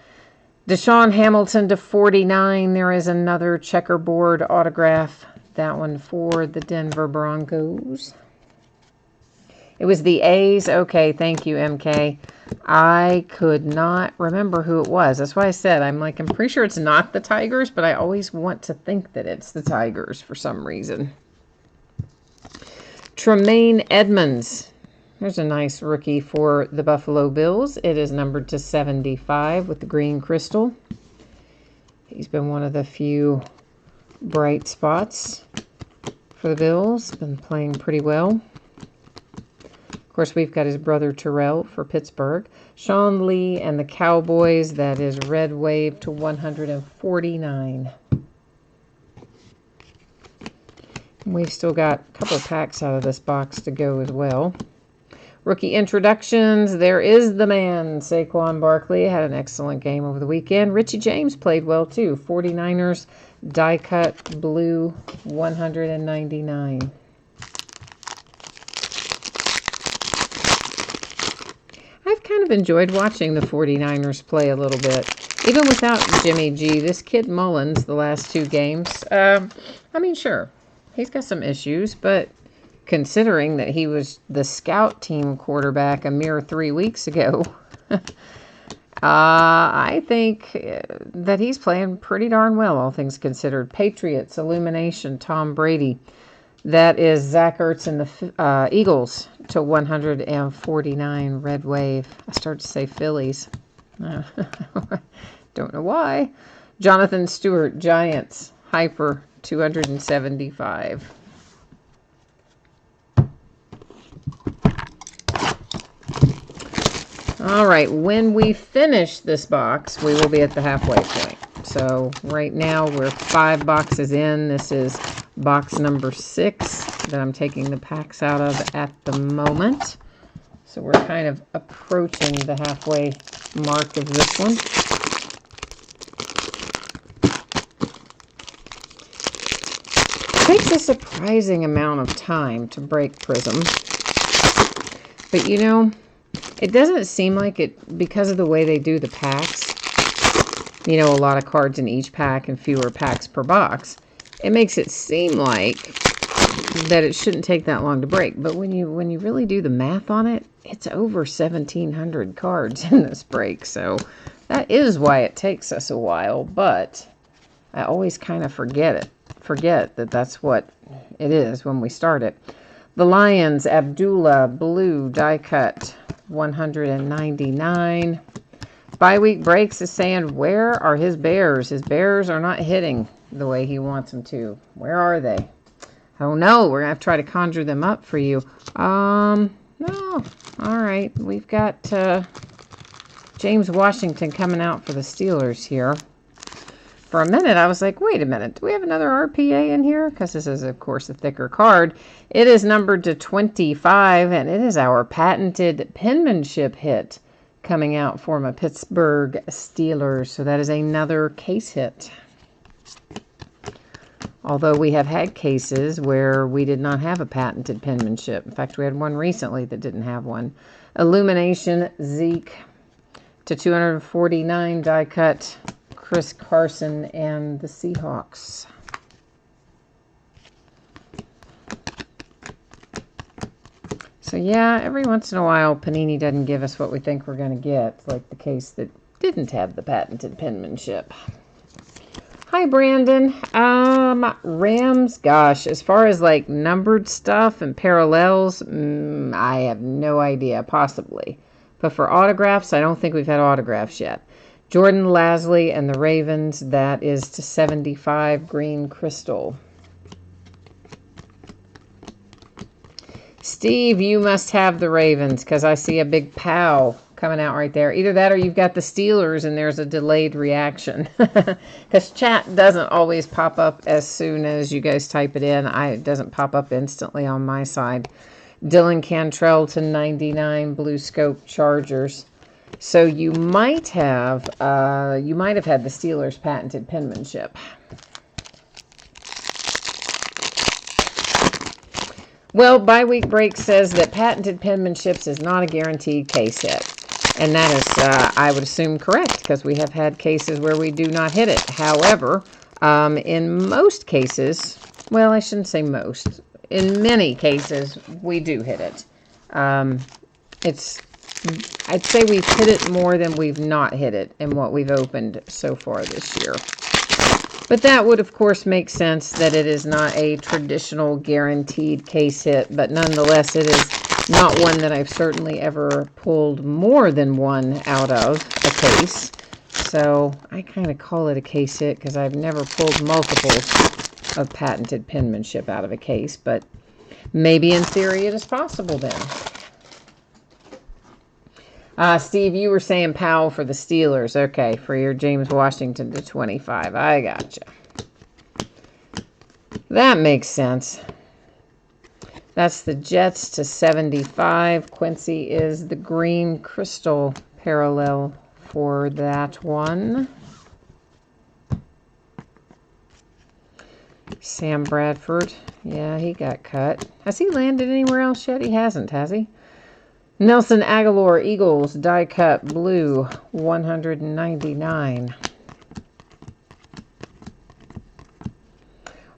Deshaun Hamilton to 49. There is another checkerboard autograph. That one for the Denver Broncos. It was the A's. Okay, thank you, MK. I could not remember who it was. That's why I said, I'm pretty sure it's not the Tigers, but I always want to think that it's the Tigers for some reason. Tremaine Edmonds. There's a nice rookie for the Buffalo Bills. It is numbered to 75 with the green crystal. He's been one of the few bright spots for the Bills. Been playing pretty well. Of course, we've got his brother Terrell for Pittsburgh. Sean Lee and the Cowboys. That is red wave to 149. We've still got a couple packs out of this box to go as well. Rookie introductions. There is the man, Saquon Barkley. Had an excellent game over the weekend. Richie James played well, too. 49ers, die cut, blue, 199. I've kind of enjoyed watching the 49ers play a little bit. Even without Jimmy G. This kid Mullins, the last two games, I mean, sure, he's got some issues, but considering that he was the scout team quarterback a mere 3 weeks ago, I think that he's playing pretty darn well, all things considered. Patriots, Illumination, Tom Brady. That is Zach Ertz and the Eagles to 149, red wave. I started to say Phillies. Don't know why. Jonathan Stewart, Giants, Hyper, 275. All right, when we finish this box, we will be at the halfway point. So right now we're 5 boxes in. This is box number 6 that I'm taking the packs out of at the moment. So we're kind of approaching the halfway mark of this one. It takes a surprising amount of time to break Prism. But you know, it doesn't seem like it, because of the way they do the packs, you know, a lot of cards in each pack and fewer packs per box. It makes it seem like that it shouldn't take that long to break. But when you really do the math on it, it's over 1,700 cards in this break. So that is why it takes us a while. But I always kind of forget that that's what it is when we start it. The Lions, Abdullah, blue, die cut, 199. Bi-week breaks is saying, where are his bears? His bears are not hitting the way he wants them to. Where are they? Oh no, we're going to have to try to conjure them up for you. No. All right. We've got James Washington coming out for the Steelers here. For a minute, I was like, wait a minute. Do we have another RPA in here? Because this is, of course, a thicker card. It is numbered to 25, and it is our patented penmanship hit coming out for my Pittsburgh Steelers. So that is another case hit. Although we have had cases where we did not have a patented penmanship. In fact, we had one recently that didn't have one. Illumination, Zeke to 249, die cut, Chris Carson and the Seahawks. So yeah, every once in a while, Panini doesn't give us what we think we're going to get, like the case that didn't have the patented penmanship. Hi, Brandon. Rams, gosh, as far as like numbered stuff and parallels, I have no idea, possibly. But for autographs, I don't think we've had autographs yet. Jordan Lasley and the Ravens, that is to 75, green crystal. Steve, you must have the Ravens because I see a big pow coming out right there. Either that or you've got the Steelers and there's a delayed reaction. Because chat doesn't always pop up as soon as you guys type it in. It doesn't pop up instantly on my side. Dylan Cantrell to 99, Blue Scope Chargers. So you might have had the Steelers patented penmanship. Well, bi-week break says that patented penmanships is not a guaranteed case hit. And that is, I would assume, correct, because we have had cases where we do not hit it. However, in most cases, well, I shouldn't say most. In many cases, we do hit it. I'd say we've hit it more than we've not hit it in what we've opened so far this year. But that would, of course, make sense that it is not a traditional guaranteed case hit, but nonetheless, it is not one that I've certainly ever pulled more than one out of a case. So I kind of call it a case hit because I've never pulled multiples of patented penmanship out of a case, but maybe in theory it is possible then. Steve, you were saying Powell for the Steelers. Okay, for your James Washington to 25. I gotcha. That makes sense. That's the Jets to 75. Quincy is the green crystal parallel for that one. Sam Bradford. Yeah, he got cut. Has he landed anywhere else yet? He hasn't, has he? Nelson Aguilar, Eagles, die cut, blue, 199.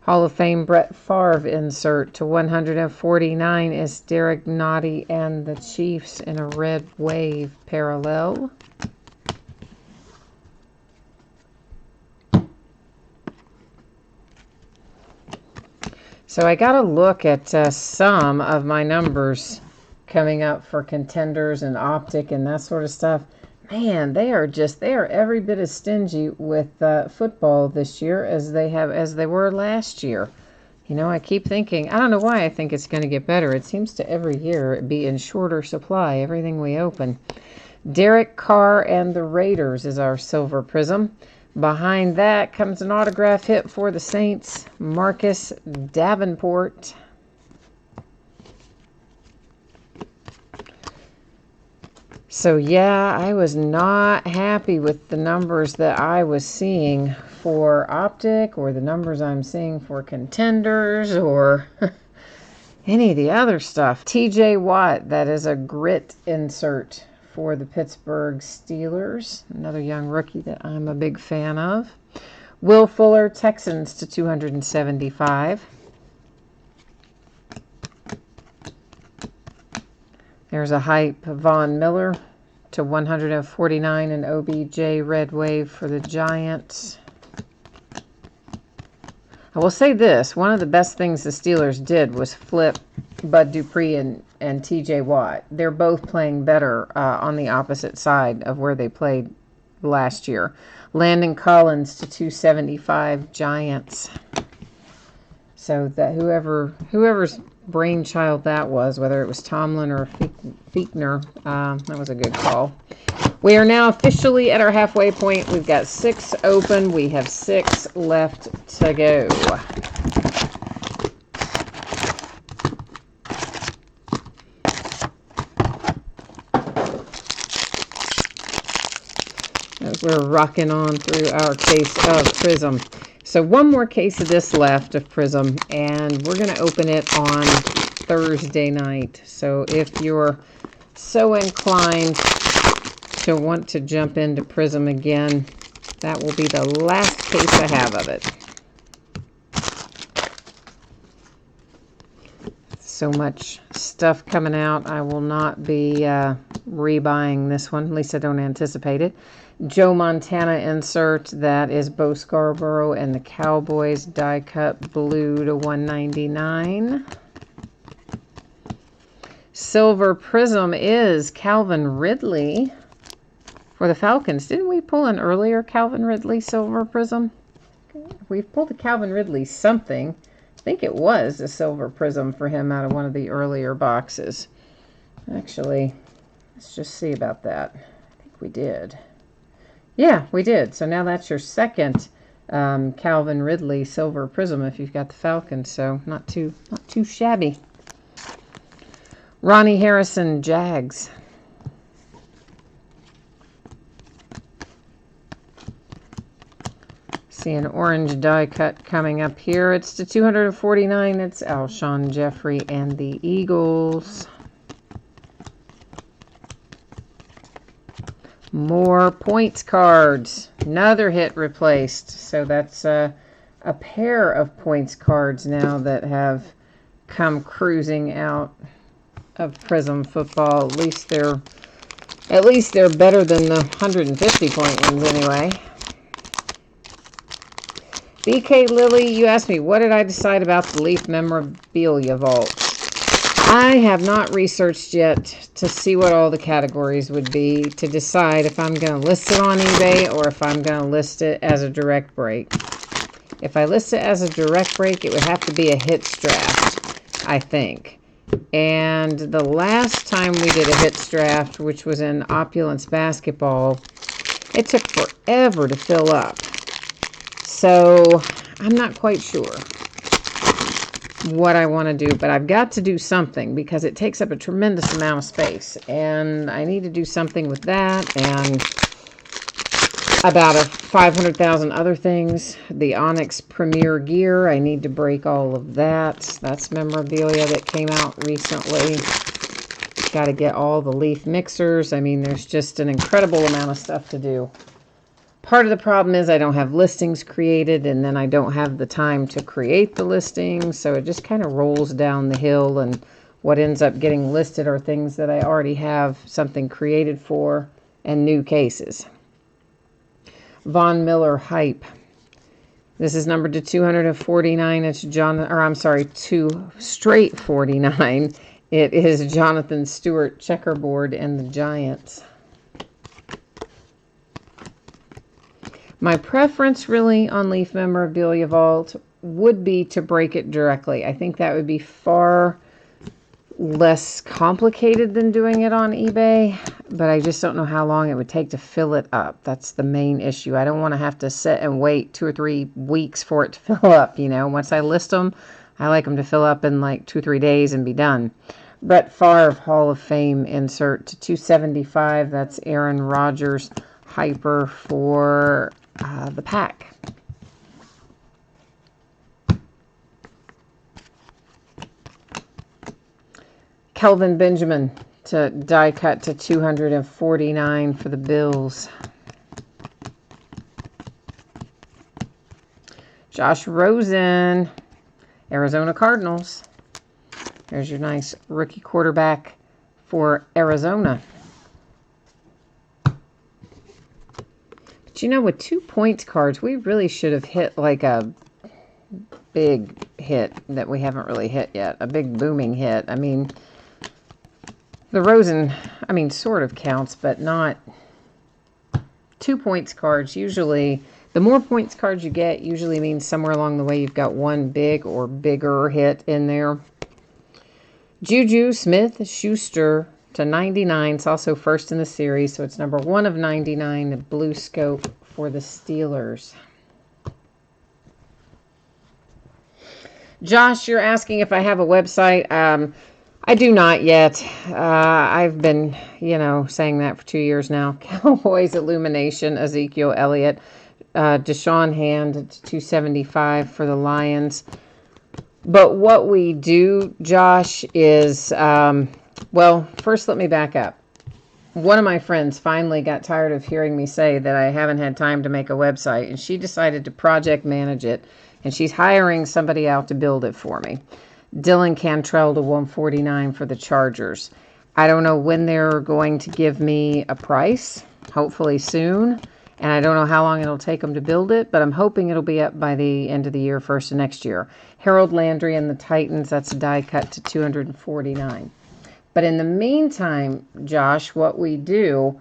Hall of Fame Brett Favre insert to 149 is Derek Nottie and the Chiefs in a red wave parallel. So I got to look at some of my numbers coming up for contenders and optic and that sort of stuff. Man, they are every bit as stingy with football this year as they were last year. You know, I keep thinking, I don't know why I think it's going to get better. It seems to every year be in shorter supply, everything we open. Derek Carr and the Raiders is our silver prism. Behind that comes an autograph hit for the Saints, Marcus Davenport. So yeah, I was not happy with the numbers that I was seeing for optic or the numbers I'm seeing for contenders or any of the other stuff. TJ Watt, that is a grit insert for the Pittsburgh Steelers. Another young rookie that I'm a big fan of. Will Fuller, Texans to 275. There's a hype Von Miller to 149 and OBJ red wave for the Giants. I will say this. One of the best things the Steelers did was flip Bud Dupree and TJ Watt. They're both playing better on the opposite side of where they played last year. Landon Collins to 275 Giants. So that whoever's brainchild that was, whether it was Tomlin or Fichtner, that was a good call. We are now officially at our halfway point. We've got 6 open. We have 6 left to go. As we're rocking on through our case of Prism. So one more case of this left of Prism, and we're going to open it on Thursday night. So if you're so inclined to want to jump into Prism again, that will be the last case I have of it. So much stuff coming out. I will not be rebuying this one. At least I don't anticipate it. Joe Montana insert. That is Bo Scarborough and the Cowboys die cut blue to 199. Silver Prism is Calvin Ridley for the Falcons. Didn't we pull an earlier Calvin Ridley Silver Prism? We've pulled a Calvin Ridley something. I think it was a Silver Prism for him out of one of the earlier boxes. Actually, let's just see about that. I think we did. Yeah, we did. So now that's your second Calvin Ridley Silver Prism if you've got the Falcons. So not too shabby. Ronnie Harrison Jags. See an orange die cut coming up here. It's to 249. It's Alshon Jeffrey and the Eagles. More points cards. Another hit replaced. So that's a pair of points cards now that have come cruising out of Prism football. At least they're better than the 150 point ones anyway. BK Lilly, you asked me, what did I decide about the Leaf memorabilia vault? I have not researched yet to see what all the categories would be to decide if I'm going to list it on eBay or if I'm going to list it as a direct break. If I list it as a direct break, it would have to be a hits draft, I think. And the last time we did a hits draft, which was in Opulence Basketball, it took forever to fill up. So I'm not quite sure what I want to do, but I've got to do something because it takes up a tremendous amount of space, and I need to do something with that and about 500,000 other things. The Onyx Premier Gear, I need to break all of that. That's memorabilia that came out recently. Got to get all the Leaf mixers. I mean, there's just an incredible amount of stuff to do. Part of the problem is I don't have listings created, and then I don't have the time to create the listings, so it just kind of rolls down the hill, and what ends up getting listed are things that I already have something created for and new cases. Von Miller Hype. This is numbered to 249. It's two straight 49. It is Jonathan Stewart Checkerboard and the Giants. My preference really on Leaf Memorabilia Vault would be to break it directly. I think that would be far less complicated than doing it on eBay, but I just don't know how long it would take to fill it up. That's the main issue. I don't want to have to sit and wait 2 or 3 weeks for it to fill up, you know. Once I list them, I like them to fill up in like 2 or 3 days and be done. Brett Favre Hall of Fame insert to 275. That's Aaron Rodgers Hyper for the pack. Kelvin Benjamin to die cut to 249 for the Bills. Josh Rosen, Arizona Cardinals. There's your nice rookie quarterback for Arizona. But you know, with 2 points cards, we really should have hit like a big hit that we haven't really hit yet. A big booming hit. I mean, the Rosen, I mean, sort of counts, but not 2 points cards. Usually, the more points cards you get, usually means somewhere along the way you've got one big or bigger hit in there. Juju Smith-Schuster to 99. It's also first in the series, so it's number 1 of 99, the blue scope for the Steelers. Josh, you're asking if I have a website. I do not yet. I've been, saying that for 2 years now. Cowboys Illumination, Ezekiel Elliott, Deshaun Hand at 275 for the Lions. But what we do, Josh, is, first let me back up. One of my friends finally got tired of hearing me say that I haven't had time to make a website, and she decided to project manage it, and she's hiring somebody out to build it for me. Dylan Cantrell to 149 for the Chargers. I don't know when they're going to give me a price, hopefully soon. And I don't know how long it'll take them to build it, but I'm hoping it'll be up by the end of the year, first of next year. Harold Landry and the Titans, that's a die cut to 249. But in the meantime, Josh, what we do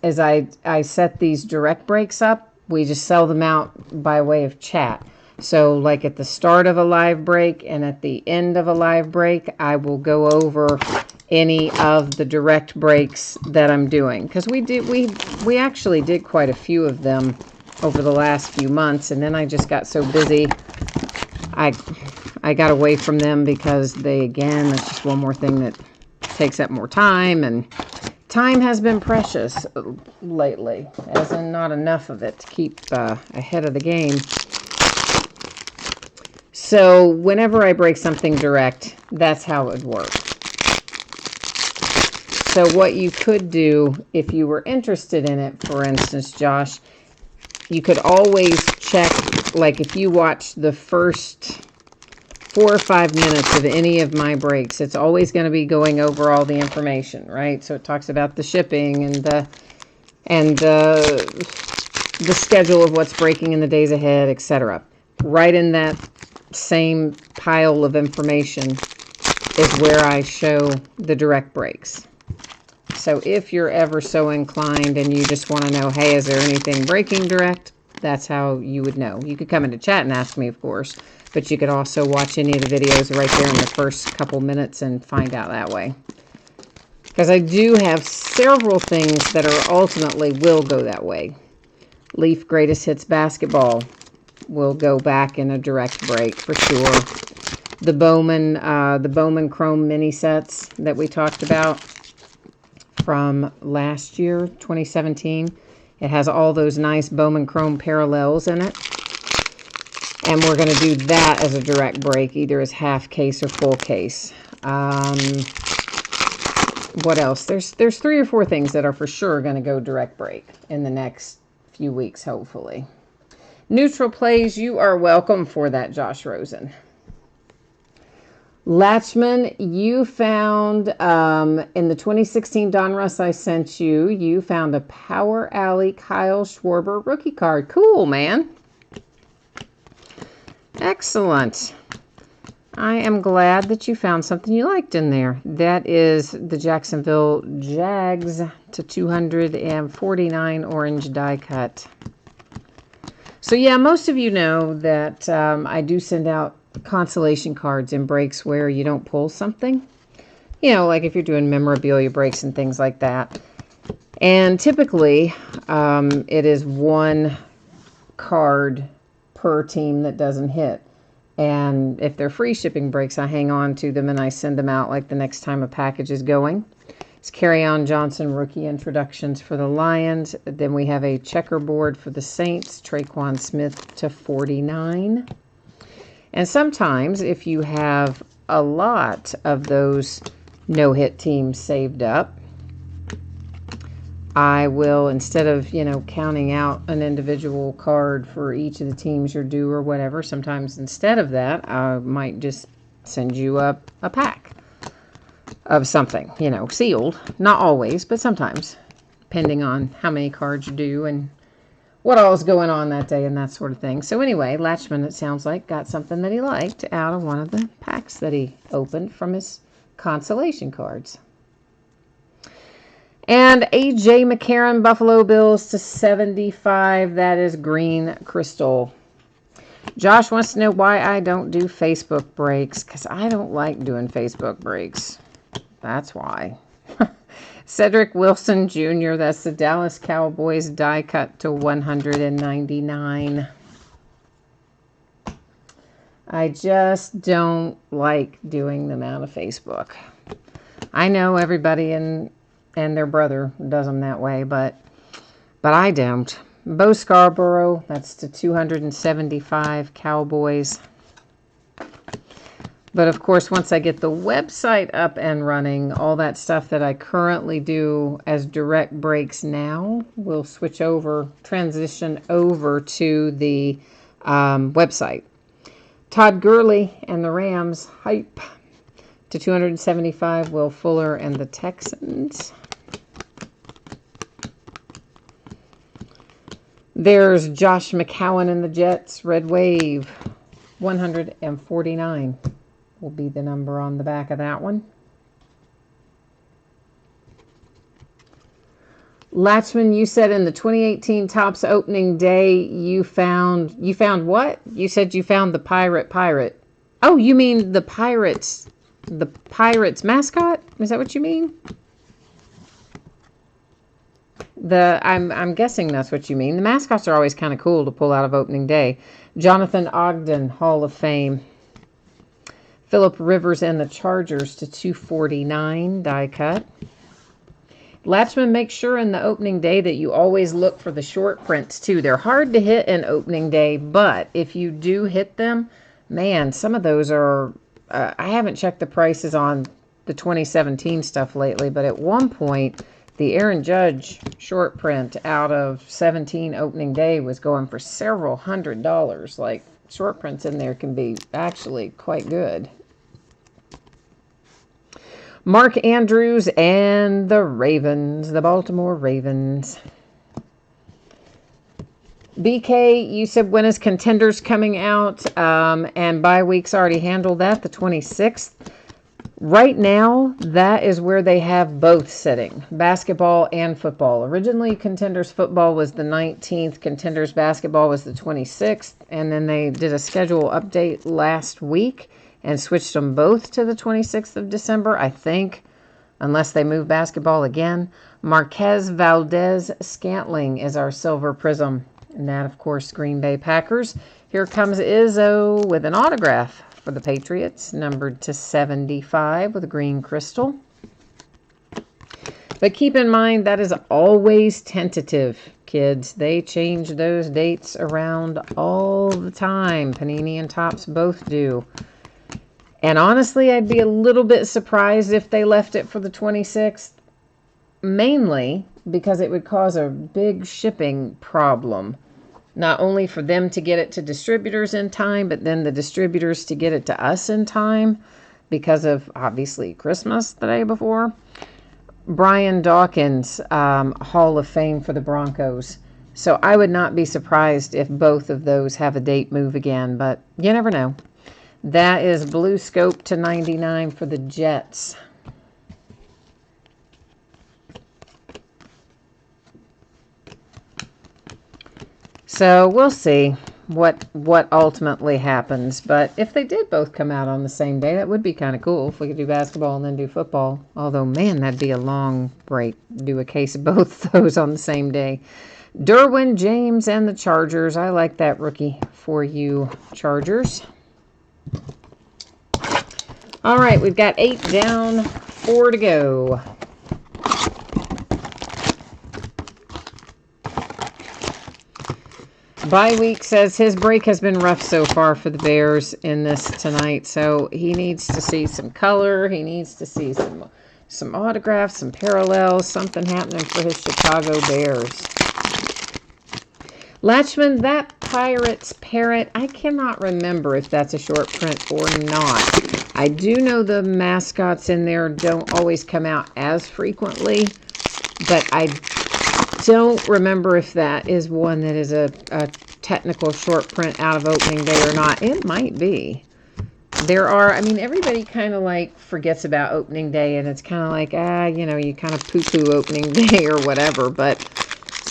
is I set these direct breaks up. We just sell them out by way of chat. So like at the start of a live break and at the end of a live break, I will go over any of the direct breaks that I'm doing, because we actually did quite a few of them over the last few months, and then I just got so busy I got away from them because that's just one more thing that takes up more time, and time has been precious lately, as in not enough of it to keep ahead of the game. So whenever I break something direct, that's how it would work. So what you could do, if you were interested in it, for instance, Josh, you could always check, like if you watch the first 4 or 5 minutes of any of my breaks, it's always going to be going over all the information, right? So it talks about the shipping and the schedule of what's breaking in the days ahead, etc. Right in that same pile of information is where I show the direct breaks. So if you're ever so inclined and you just want to know, hey, is there anything breaking direct? That's how you would know. You could come into chat and ask me, of course, but you could also watch any of the videos right there in the first couple minutes and find out that way. Because I do have several things that are ultimately will go that way. Leaf Greatest Hits Basketball will go back in a direct break for sure. The Bowman Chrome mini sets that we talked about from last year, 2017. It has all those nice Bowman Chrome parallels in it. And we're going to do that as a direct break, either as half case or full case. What else? There's 3 or 4 things that are for sure going to go direct break in the next few weeks, hopefully. Neutral plays, you are welcome for that, Josh Rosen. Latchman, you found, in the 2016 Donruss I sent you, you found a Power Alley Kyle Schwarber rookie card. Cool, man. Excellent. I am glad that you found something you liked in there. That is the Jacksonville Jags to 249 orange die cut. So yeah, most of you know that I do send out consolation cards in breaks where you don't pull something. Like if you're doing memorabilia breaks and things like that. And typically, it is 1 card per team that doesn't hit. And if they're free shipping breaks, I hang on to them and I send them out like the next time a package is going. It's Kerryon Johnson rookie introductions for the Lions. Then we have a checkerboard for the Saints, Traquan Smith to 49. And sometimes if you have a lot of those no-hit teams saved up, I will, instead of, counting out an individual card for each of the teams you're due or whatever, sometimes instead of that, I might just send you a pack of something, sealed. Not always, but sometimes, depending on how many cards you're due and what all was going on that day and that sort of thing. So anyway, Latchman, it sounds like, got something that he liked out of one of the packs that he opened from his consolation cards. And A.J. McCarron, Buffalo Bills to 75. That is green crystal. Josh wants to know why I don't do Facebook breaks, because I don't like doing Facebook breaks. That's why. Cedric Wilson Jr., that's the Dallas Cowboys die cut to 199. I just don't like doing them out of Facebook. I know everybody and their brother does them that way, but I don't. Bo Scarborough, that's to 275 Cowboys. But of course, once I get the website up and running, all that stuff that I currently do as direct breaks now will transition over to the website. Todd Gurley and the Rams, hype, to 275. Will Fuller and the Texans. There's Josh McCown and the Jets, red wave, 149. Will be the number on the back of that one. Latchman, you said in the 2018 Topps opening day you found what? You said you found the pirate. Oh, you mean the Pirates mascot? Is that what you mean? I'm guessing that's what you mean. The mascots are always kind of cool to pull out of opening day. Jonathan Ogden, Hall of Fame. Phillip Rivers and the Chargers to 249 die cut. Latchman, make sure in the opening day that you always look for the short prints too. They're hard to hit in opening day, but if you do hit them, man, some of those are, I haven't checked the prices on the 2017 stuff lately, but at one point, the Aaron Judge short print out of 17 opening day was going for several $100s. Like, short prints in there can be actually quite good. Mark Andrews and the Ravens, the Baltimore Ravens. BK, you said when is Contenders coming out? And bye week's already handled that, the 26th. Right now, that is where they have both sitting, basketball and football. Originally, Contenders football was the 19th, Contenders basketball was the 26th, and then they did a schedule update last week and switched them both to the 26th of December, I think, unless they move basketball again. Marquez Valdez Scantling is our silver prism, and that, of course, Green Bay Packers. Here comes Izzo with an autograph for the Patriots, numbered to 75 with a green crystal. But keep in mind, that is always tentative, kids. They change those dates around all the time. Panini and Topps both do. And honestly, I'd be a little bit surprised if they left it for the 26th, mainly because it would cause a big shipping problem. Not only for them to get it to distributors in time, but then the distributors to get it to us in time because of, obviously, Christmas the day before. Brian Dawkins, Hall of Fame for the Broncos. So I would not be surprised if both of those have a date move again, but you never know. That is Blue Scope to 99 for the Jets. So we'll see what ultimately happens. But if they did both come out on the same day, that would be kind of cool if we could do basketball and then do football. Although, man, that'd be a long break. Do a case of both those on the same day. Derwin James and the Chargers. I like that rookie for you, Chargers. All right, we've got 8 down, 4 to go. Bye week says his break has been rough so far for the Bears in this tonight, so he needs to see some color. He needs to see some autographs, some parallels, something happening for his Chicago Bears. Latchman, that Pirates parrot, I cannot remember if that's a short print or not. I do know the mascots in there don't always come out as frequently, but don't remember if that is one that is a technical short print out of opening day or not. It might be. There are, I mean, everybody kind of like forgets about opening day, and it's kind of like, you know, you kind of poo-poo opening day or whatever. But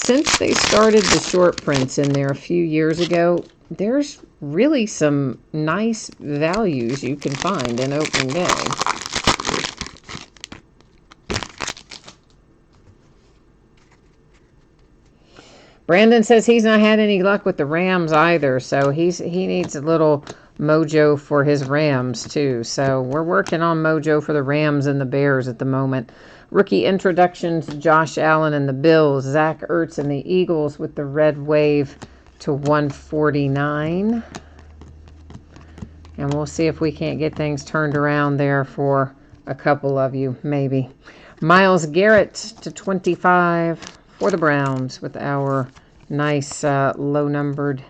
since they started the short prints in there a few years ago, there's really some nice values you can find in opening day. Brandon says he's not had any luck with the Rams either, so he needs a little mojo for his Rams too. So we're working on mojo for the Rams and the Bears at the moment. Rookie introductions: Josh Allen and the Bills, Zach Ertz and the Eagles with the red wave to 149. And we'll see if we can't get things turned around there for a couple of you, maybe. Myles Garrett to 25 for the Browns with our nice low-numbered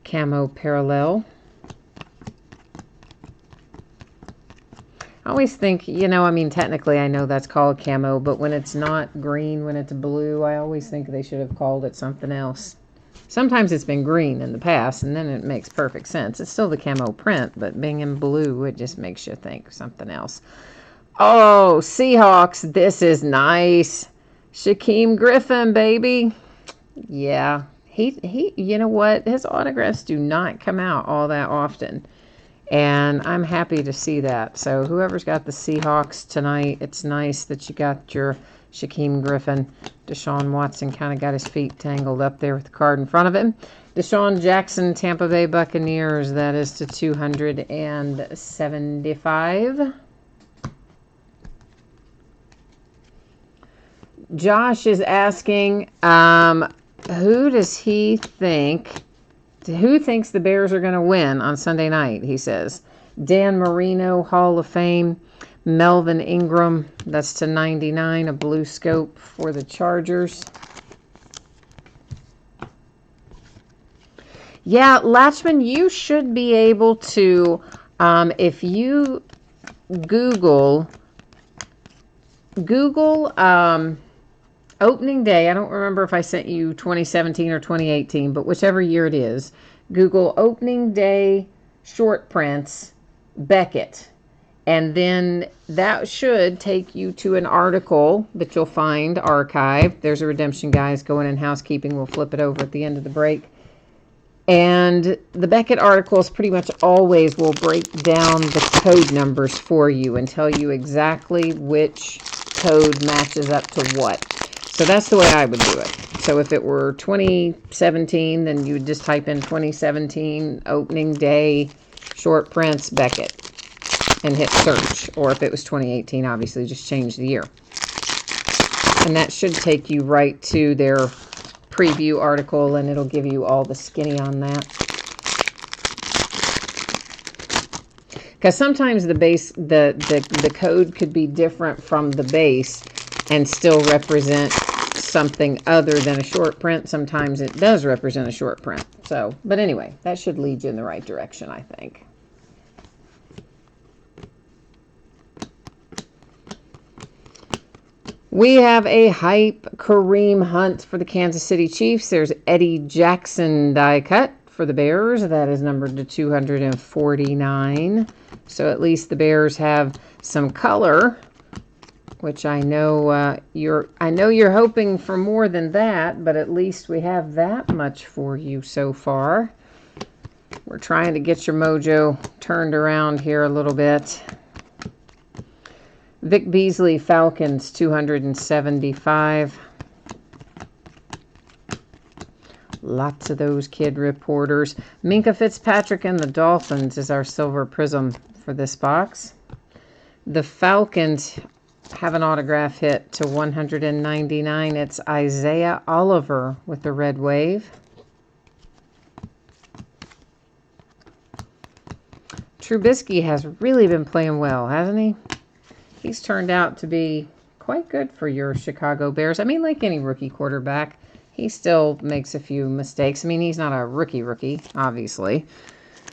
camo parallel. I always think, you know, I mean, technically I know that's called camo, but when it's not green, when it's blue, I always think they should have called it something else. Sometimes it's been green in the past, and then it makes perfect sense. It's still the camo print, but being in blue, it just makes you think something else. Oh, Seahawks, this is nice. Shaquem Griffin, baby. Yeah, he. You know what? His autographs do not come out all that often, and I'm happy to see that. So whoever's got the Seahawks tonight, it's nice that you got your Shaquem Griffin. Deshaun Watson kind of got his feet tangled up there with the card in front of him. Deshaun Jackson, Tampa Bay Buccaneers. That is to 275. Josh is asking, who does he think, who thinks the Bears are going to win on Sunday night, he says. Dan Marino, Hall of Fame. Melvin Ingram, that's to 99, a blue scope for the Chargers. Yeah, Latchman, you should be able to, if you Google opening day, I don't remember if I sent you 2017 or 2018, but whichever year it is, Google opening day short prints, Beckett. And then that should take you to an article that you'll find archived. There's a redemption, guys, going in housekeeping. We'll flip it over at the end of the break. And the Beckett articles pretty much always will break down the code numbers for you and tell you exactly which code matches up to what. So that's the way I would do it. So if it were 2017, then you would just type in 2017 opening day short prints Beckett and hit search. Or if it was 2018, obviously just change the year. And that should take you right to their preview article, and it'll give you all the skinny on that. Because sometimes the base, the code could be different from the base and still represent something other than a short print. Sometimes it does represent a short print. So, but anyway, that should lead you in the right direction, I think. We have a hype Kareem Hunt for the Kansas City Chiefs. There's Eddie Jackson die cut for the Bears. That is numbered to 249. So at least the Bears have some color, which I know you're hoping for more than that, but at least we have that much for you so far. We're trying to get your mojo turned around here a little bit. Vic Beasley, Falcons, 275. Lots of those kid reporters. Minkah Fitzpatrick and the Dolphins is our silver prism for this box. The Falcons have an autograph hit to 199. It's Isaiah Oliver with the red wave. Trubisky has really been playing well, hasn't he? He's turned out to be quite good for your Chicago Bears. I mean, like any rookie quarterback, he still makes a few mistakes. I mean, he's not a rookie, obviously,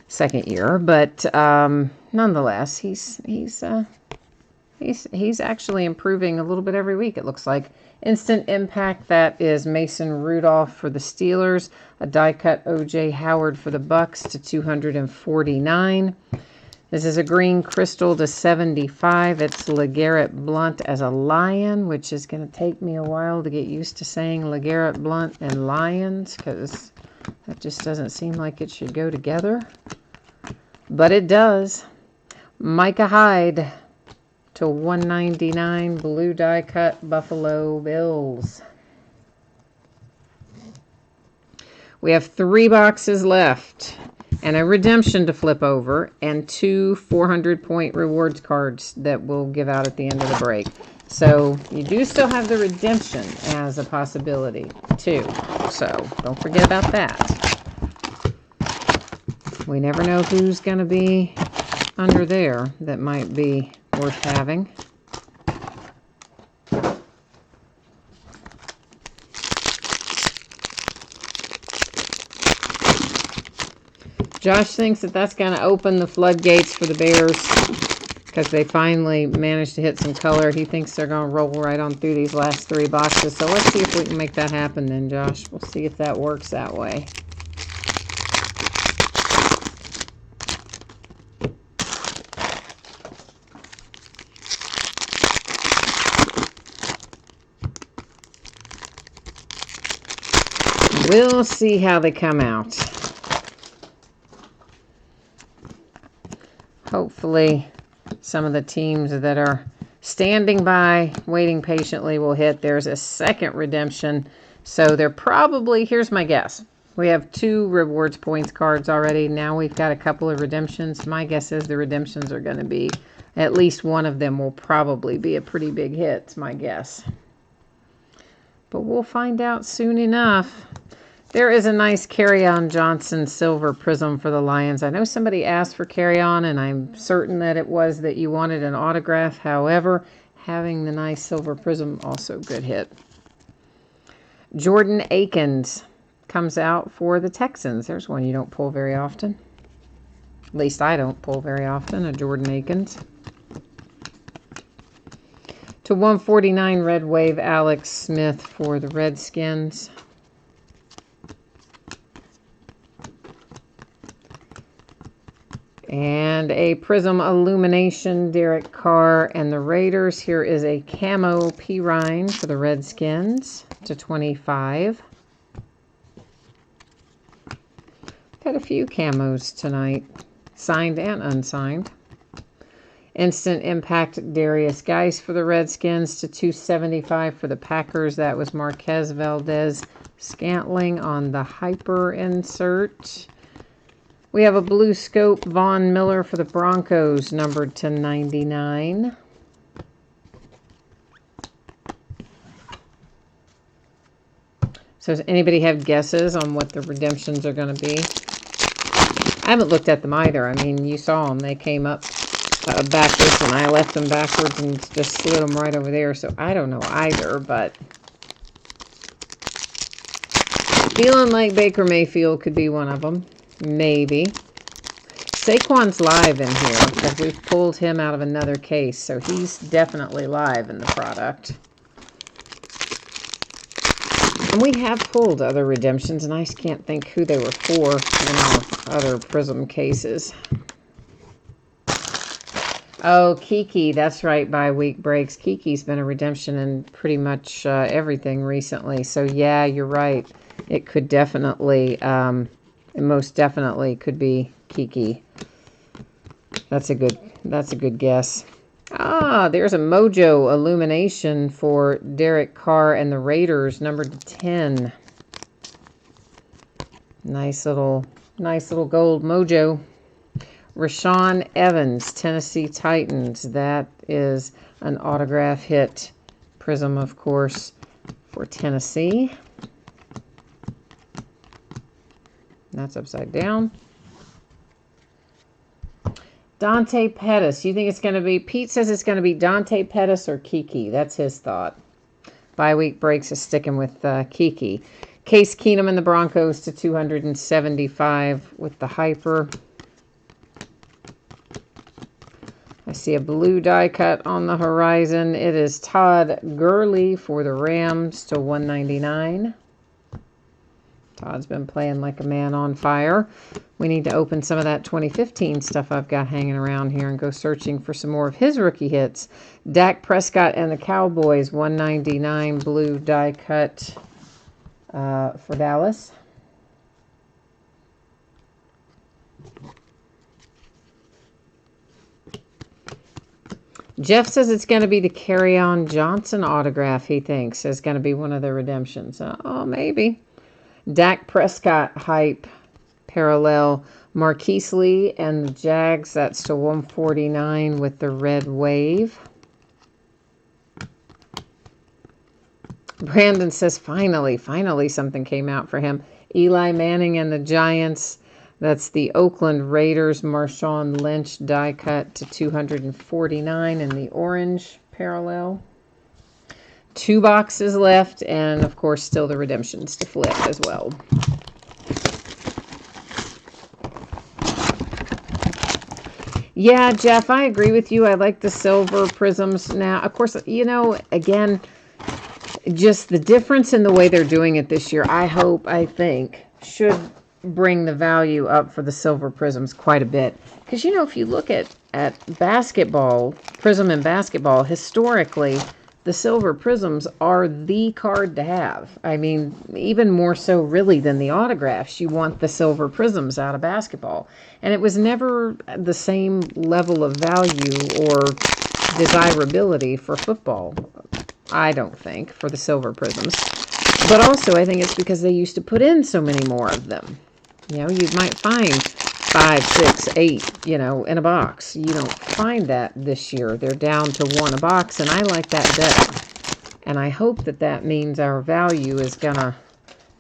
second year, but nonetheless, he's He's actually improving a little bit every week, it looks like. Instant Impact, that is Mason Rudolph for the Steelers. A die cut O.J. Howard for the Bucks to 249. This is a green crystal to 75. It's LeGarrette Blount as a Lion, which is going to take me a while to get used to saying LeGarrette Blount and Lions, because that just doesn't seem like it should go together. But it does. Micah Hyde to 199, blue die cut Buffalo Bills. We have 3 boxes left and a redemption to flip over and 2 400-point rewards cards that we'll give out at the end of the break. So you do still have the redemption as a possibility too. So don't forget about that. We never know who's going to be under there that might be worth having. Josh thinks that that's going to open the floodgates for the Bears because they finally managed to hit some color. He thinks they're going to roll right on through these last 3 boxes. So let's see if we can make that happen then, Josh. We'll see if that works that way. We'll see how they come out. Hopefully, some of the teams that are standing by, waiting patiently will hit. There's a second redemption. So they're probably, here's my guess. We have 2 rewards points cards already. Now we've got a couple of redemptions. My guess is the redemptions are going to be, at least one of them will probably be a pretty big hit. It's my guess. But we'll find out soon enough. There is a nice Kerryon Johnson silver prism for the Lions. I know somebody asked for Kerryon, and I'm certain that it was that you wanted an autograph. However, having the nice silver prism, also good hit. Jordan Akins comes out for the Texans. There's one you don't pull very often. At least I don't pull very often, a Jordan Akins. To 149, Red Wave, Alex Smith for the Redskins. And a Prism Illumination, Derek Carr and the Raiders. Here is a Camo Pirine for the Redskins to 25. Had a few camos tonight, signed and unsigned. Instant Impact, Darius Geis for the Redskins to 275 for the Packers. That was Marquez Valdez Scantling on the Hyper insert. We have a blue scope, Von Miller for the Broncos, numbered to 99. So does anybody have guesses on what the redemptions are going to be? I haven't looked at them either. I mean, you saw them. They came up backwards, and I left them backwards and just slid them right over there. So I don't know either, but feeling like Baker Mayfield could be one of them. Maybe. Saquon's live in here because we've pulled him out of another case, so he's definitely live in the product. And we have pulled other redemptions, and I just can't think who they were for in our other Prism cases. Oh, Kiki, that's right, bi-week breaks. Kiki's been a redemption in pretty much everything recently. So yeah, you're right. It could definitely... it most definitely could be Kiki. That's a good guess. Ah, there's a Mojo Illumination for Derek Carr and the Raiders, numbered to 10. Nice little gold Mojo. Rashaan Evans, Tennessee Titans. That is an autograph hit. Prism, of course, for Tennessee. That's upside down. Dante Pettis. You think it's going to be... Pete says it's going to be Dante Pettis or Kiki. That's his thought. Bi-week breaks is sticking with Kiki. Case Keenum and the Broncos to 275 with the Hyper. I see a blue die cut on the horizon. It is Todd Gurley for the Rams to 199. Todd's been playing like a man on fire. We need to open some of that 2015 stuff I've got hanging around here and go searching for some more of his rookie hits. Dak Prescott and the Cowboys, 199 blue die cut for Dallas. Jeff says it's going to be the Kerryon Johnson autograph, he thinks, is going to be one of the redemptions. Oh, maybe. Dak Prescott hype parallel. Marquise Lee and the Jags, that's to 149 with the red wave. Brandon says finally something came out for him. Eli Manning and the Giants. That's the Oakland Raiders, Marshawn Lynch die cut to 249 in the orange parallel. 2 boxes left, and of course still the redemptions to flip as well. Yeah, Jeff, I agree with you. I like the silver prisms now. Of course, you know, again, just the difference in the way they're doing it this year, I think, should bring the value up for the silver prisms quite a bit. Because, you know, if you look at basketball, prism and basketball, historically, the silver prisms are the card to have. I mean, even more so really than the autographs. You want the silver prisms out of basketball. And it was never the same level of value or desirability for football, I don't think, for the silver prisms. But also, I think it's because they used to put in so many more of them. You know, you might find 5, 6, 8, you know, in a box. You don't find that this year. They're down to 1 a box, and I like that better. And I hope that that means our value is going to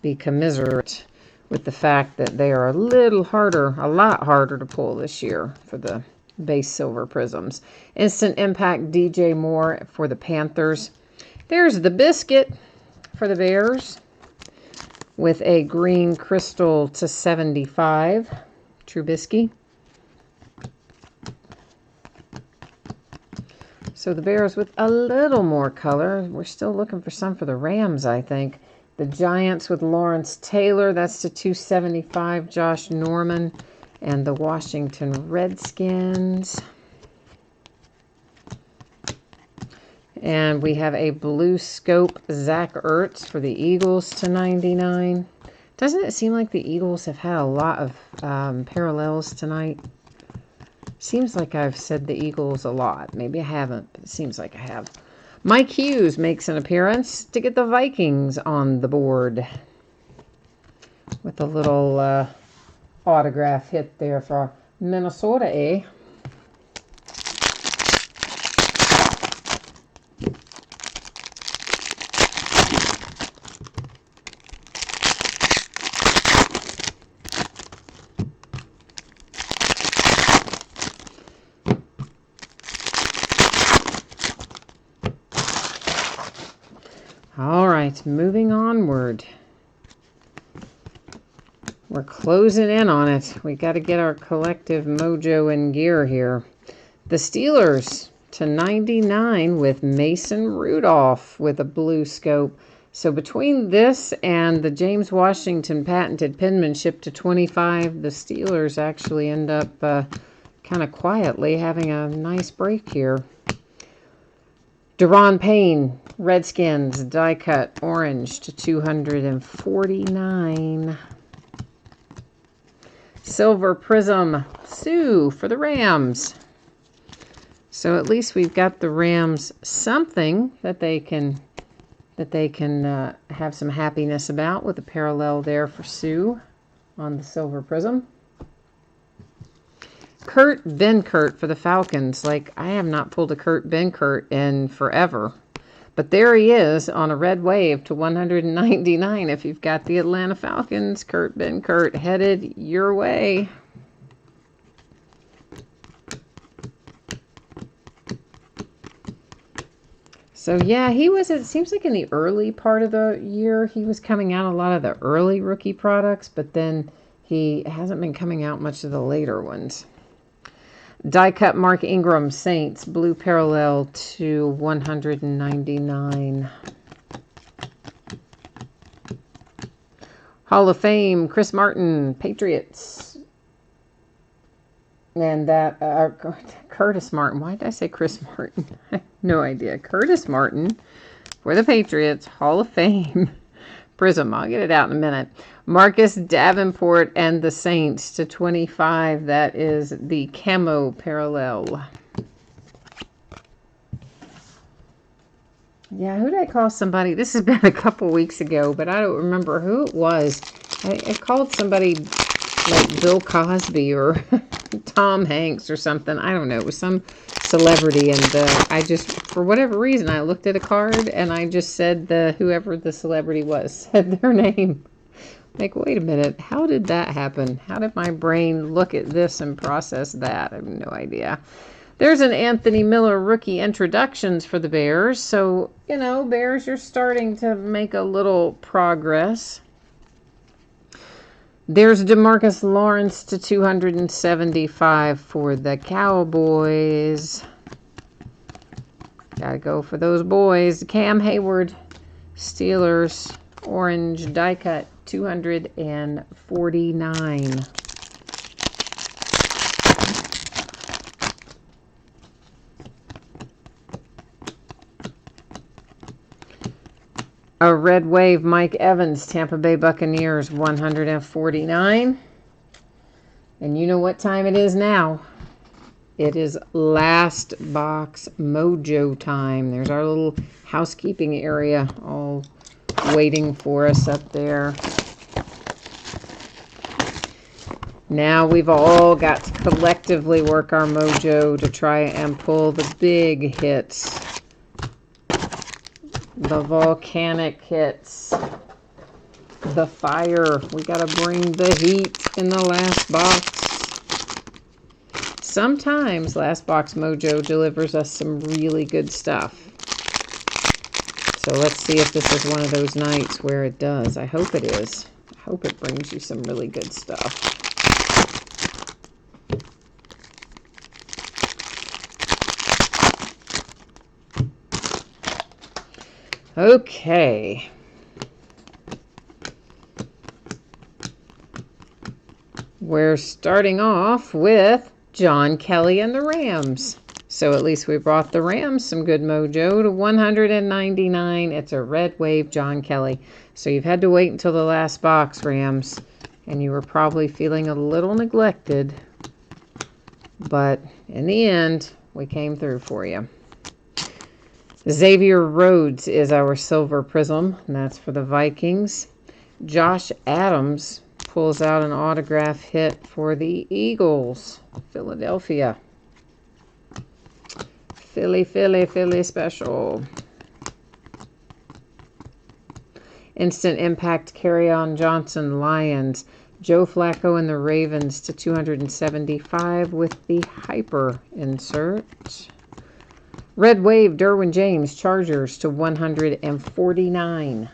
be commiserate with the fact that they are a lot harder to pull this year for the base silver prisms. Instant Impact DJ Moore for the Panthers. There's the biscuit for the Bears with a green crystal to 75. Trubisky. So the Bears with a little more color. We're still looking for some for the Rams, I think. The Giants with Lawrence Taylor. That's to 275. Josh Norman. And the Washington Redskins. And we have a blue scope Zach Ertz for the Eagles to 99. Doesn't it seem like the Eagles have had a lot of parallels tonight? Seems like I've said the Eagles a lot. Maybe I haven't, but it seems like I have. Mike Hughes makes an appearance to get the Vikings on the board with a little autograph hit there for Minnesota, eh? All right, moving onward. We're closing in on it. We got to get our collective mojo in gear here. The Steelers to 99 with Mason Rudolph with a blue scope. So between this and the James Washington patented penmanship to 25, the Steelers actually end up kind of quietly having a nice break here. Deron Payne, Redskins, die cut, orange to 249. Silver prism, Sue for the Rams. So at least we've got the Rams something that they can have some happiness about with a parallel there for Sue on the silver prism. Kurt Benkert for the Falcons. Like, I have not pulled a Kurt Benkert in forever. But there he is on a red wave to 199. If you've got the Atlanta Falcons, Kurt Benkert headed your way. So, yeah, he was, it seems like in the early part of the year, he was coming out a lot of the early rookie products, but then he hasn't been coming out much of the later ones. Die cut Mark Ingram, Saints, blue parallel to 199. Hall of Fame, Chris Martin, Patriots. And that, Curtis Martin. Why did I say Chris Martin? I have no idea. Curtis Martin for the Patriots, Hall of Fame. Prism. I'll get it out in a minute. Marcus Davenport and the Saints to 25. That is the camo parallel. Yeah, who did I call somebody? This has been a couple weeks ago, but I don't remember who it was. I called somebody like Bill Cosby or Tom Hanks or something. I don't know. It was some celebrity, and I just, for whatever reason, I looked at a card and I just said whoever the celebrity was, said their name. Like, wait a minute, how did that happen? How did my brain look at this and process that? I have no idea. There's an Anthony Miller rookie introductions for the Bears. So, Bears, you're starting to make a little progress. There's DeMarcus Lawrence to 275 for the Cowboys. Gotta go for those boys. Cam Hayward, Steelers, orange die cut, 249. A red wave, Mike Evans, Tampa Bay Buccaneers, 149. And you know what time it is now. It is last box mojo time. There's our little housekeeping area all waiting for us up there. Now we've all got to collectively work our mojo to try and pull the big hits. The volcanic hits. The fire. We got to bring the heat in the last box. Sometimes Last Box Mojo delivers us some really good stuff. So let's see if this is one of those nights where it does. I hope it is. I hope it brings you some really good stuff. Okay. We're starting off with John Kelly and the Rams. So at least we brought the Rams some good mojo to 199. It's a red wave John Kelly. So you've had to wait until the last box, Rams. And you were probably feeling a little neglected. But in the end, we came through for you. Xavier Rhodes is our silver prism, and that's for the Vikings. Josh Adams pulls out an autograph hit for the Eagles, Philadelphia. Philly, Philly, Philly special. Instant Impact Kerryon Johnson, Lions. Joe Flacco and the Ravens to 275 with the hyper insert. Red Wave, Derwin James, Chargers to 149.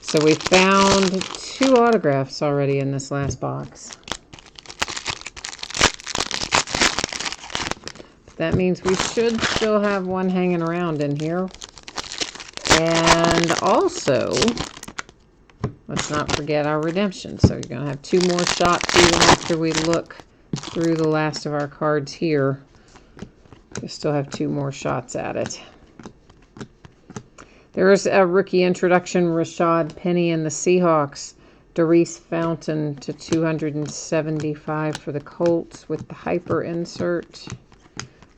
So we found 2 autographs already in this last box. That means we should still have one hanging around in here. And also, let's not forget our redemption. So you're going to have 2 more shots even after we look through the last of our cards here. We still have 2 more shots at it. There's a rookie introduction, Rashad Penny and the Seahawks. Doris Fountain to 275 for the Colts with the hyper insert.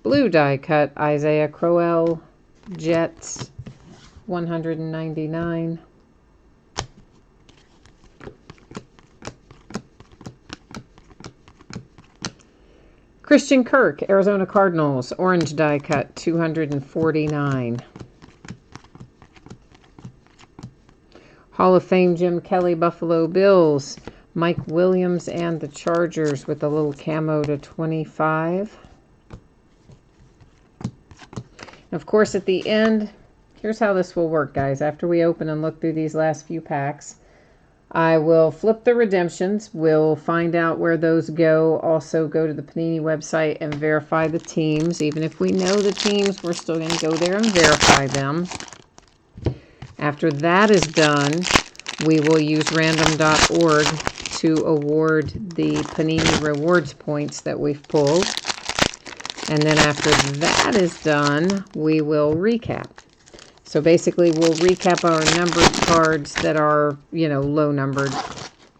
Blue die cut, Isaiah Crowell, Jets, 199. Christian Kirk, Arizona Cardinals, orange die cut, 249. Hall of Fame Jim Kelly, Buffalo Bills, Mike Williams and the Chargers with a little camo to 25. Of course, at the end, here's how this will work, guys. After we open and look through these last few packs, I will flip the redemptions. We'll find out where those go. Also go to the Panini website and verify the teams. Even if we know the teams, we're still going to go there and verify them. After that is done, we will use random.org to award the Panini rewards points that we've pulled. And then after that is done, we will recap. So basically, we'll recap our numbered cards that are, low numbered,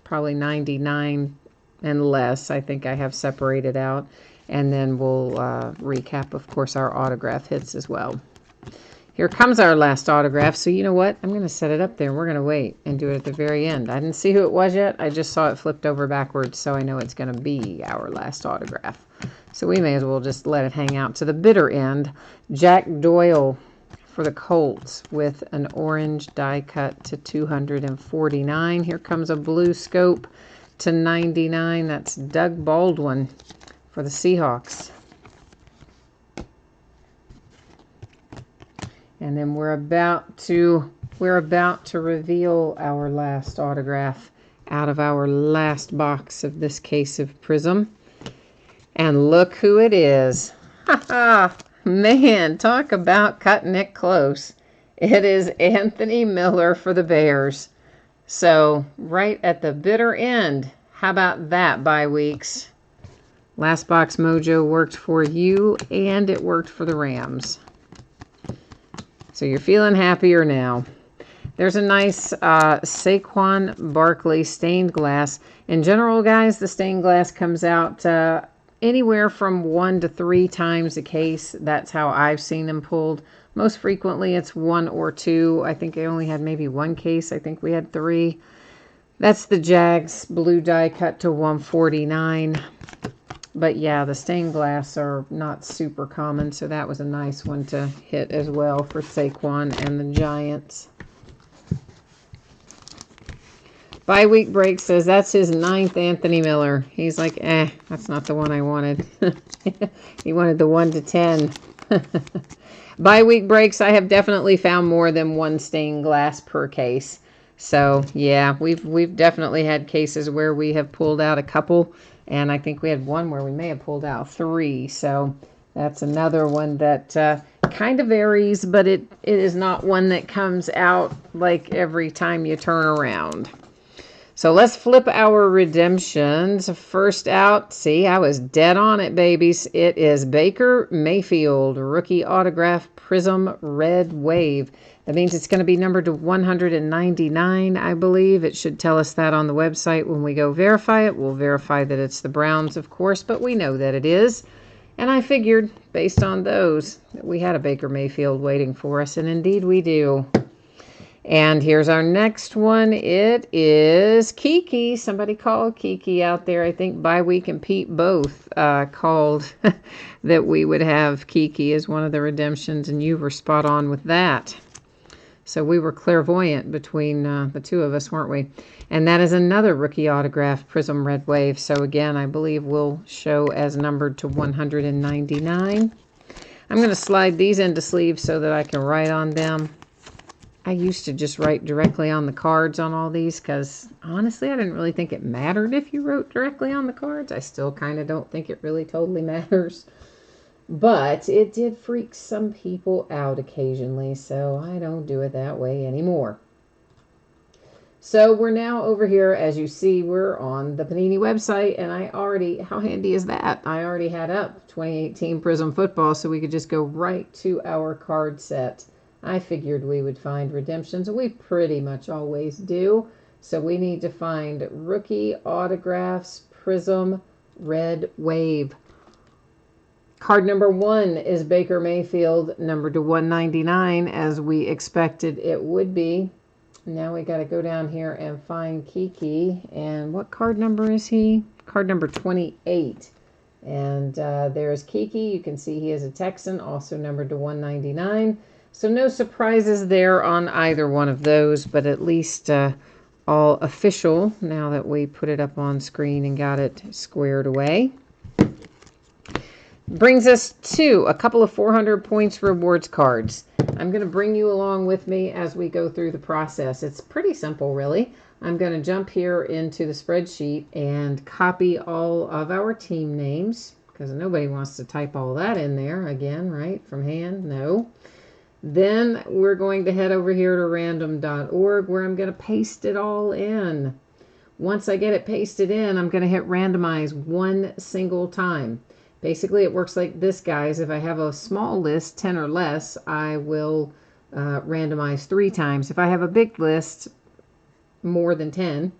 probably 99 and less. I think I have separated out. And then we'll recap, of course, our autograph hits as well. Here comes our last autograph. So you know what? I'm going to set it up there. We're going to wait and do it at the very end. I didn't see who it was yet. I just saw it flipped over backwards, so I know it's going to be our last autograph. So we may as well just let it hang out to the bitter end. Jack Doyle for the Colts with an orange die cut to 249. Here comes a blue scope to 99. That's Doug Baldwin for the Seahawks. And then we're about to reveal our last autograph out of our last box of this case of Prism. And look who it is. Ha ha! Man, talk about cutting it close. It is Anthony Miller for the Bears. So, right at the bitter end. How about that, bye weeks? Last Box Mojo worked for you, and it worked for the Rams. So you're feeling happier now. There's a nice Saquon Barkley stained glass. In general, guys, the stained glass comes out anywhere from 1 to 3 times a case. That's how I've seen them pulled. Most frequently, it's 1 or 2. I think I only had maybe 1 case. I think we had 3. That's the Jags blue die cut to 149. But yeah, the stained glass are not super common, so that was a nice one to hit as well for Saquon and the Giants. Bye Week Break says that's his 9th Anthony Miller. He's like, that's not the one I wanted. He wanted the 1 to 10. Bye Week Breaks, I have definitely found more than 1 stained glass per case. So yeah, we've definitely had cases where we have pulled out a couple. And I think we had one where we may have pulled out 3. So that's another one that kind of varies, but it is not one that comes out like every time you turn around. So let's flip our redemptions. First out, see, I was dead on it, babies. It is Baker Mayfield, rookie autograph Prism Red Wave. That means it's going to be numbered to 199, I believe. It should tell us that on the website when we go verify it. We'll verify that it's the Browns, of course, but we know that it is. And I figured, based on those, that we had a Baker Mayfield waiting for us, and indeed we do. And here's our next one. It is Kiki. Somebody called Kiki out there. I think Bye Week and Pete both called that we would have Kiki as one of the redemptions, and you were spot on with that. So we were clairvoyant between the two of us, weren't we? And that is another rookie autograph, Prism Red Wave. So again, I believe we'll show as numbered to 199. I'm going to slide these into sleeves so that I can write on them. I used to just write directly on the cards on all these because, honestly, I didn't really think it mattered if you wrote directly on the cards. I still kind of don't think it really totally matters. But it did freak some people out occasionally, so I don't do it that way anymore. So we're now over here. As you see, we're on the Panini website, and how handy is that? I already had up 2018 Prism Football, so we could just go right to our card set. I figured we would find redemptions, and we pretty much always do. So we need to find rookie autographs, Prism Red Wave. Card number 1 is Baker Mayfield, numbered to 199, as we expected it would be. Now we got to go down here and find Kiki. And what card number is he? Card number 28. And there's Kiki. You can see he is a Texan, also numbered to 199. So no surprises there on either one of those, but at least all official now that we put it up on screen and got it squared away. Brings us to a couple of 400 points rewards cards. I'm going to bring you along with me as we go through the process. It's pretty simple, really. I'm going to jump here into the spreadsheet and copy all of our team names, because nobody wants to type all that in there again, right? From hand? No. Then we're going to head over here to random.org, where I'm going to paste it all in. Once I get it pasted in, I'm going to hit randomize one single time. Basically, it works like this, guys. If I have a small list, 10 or less, I will randomize 3 times. If I have a big list, more than 10,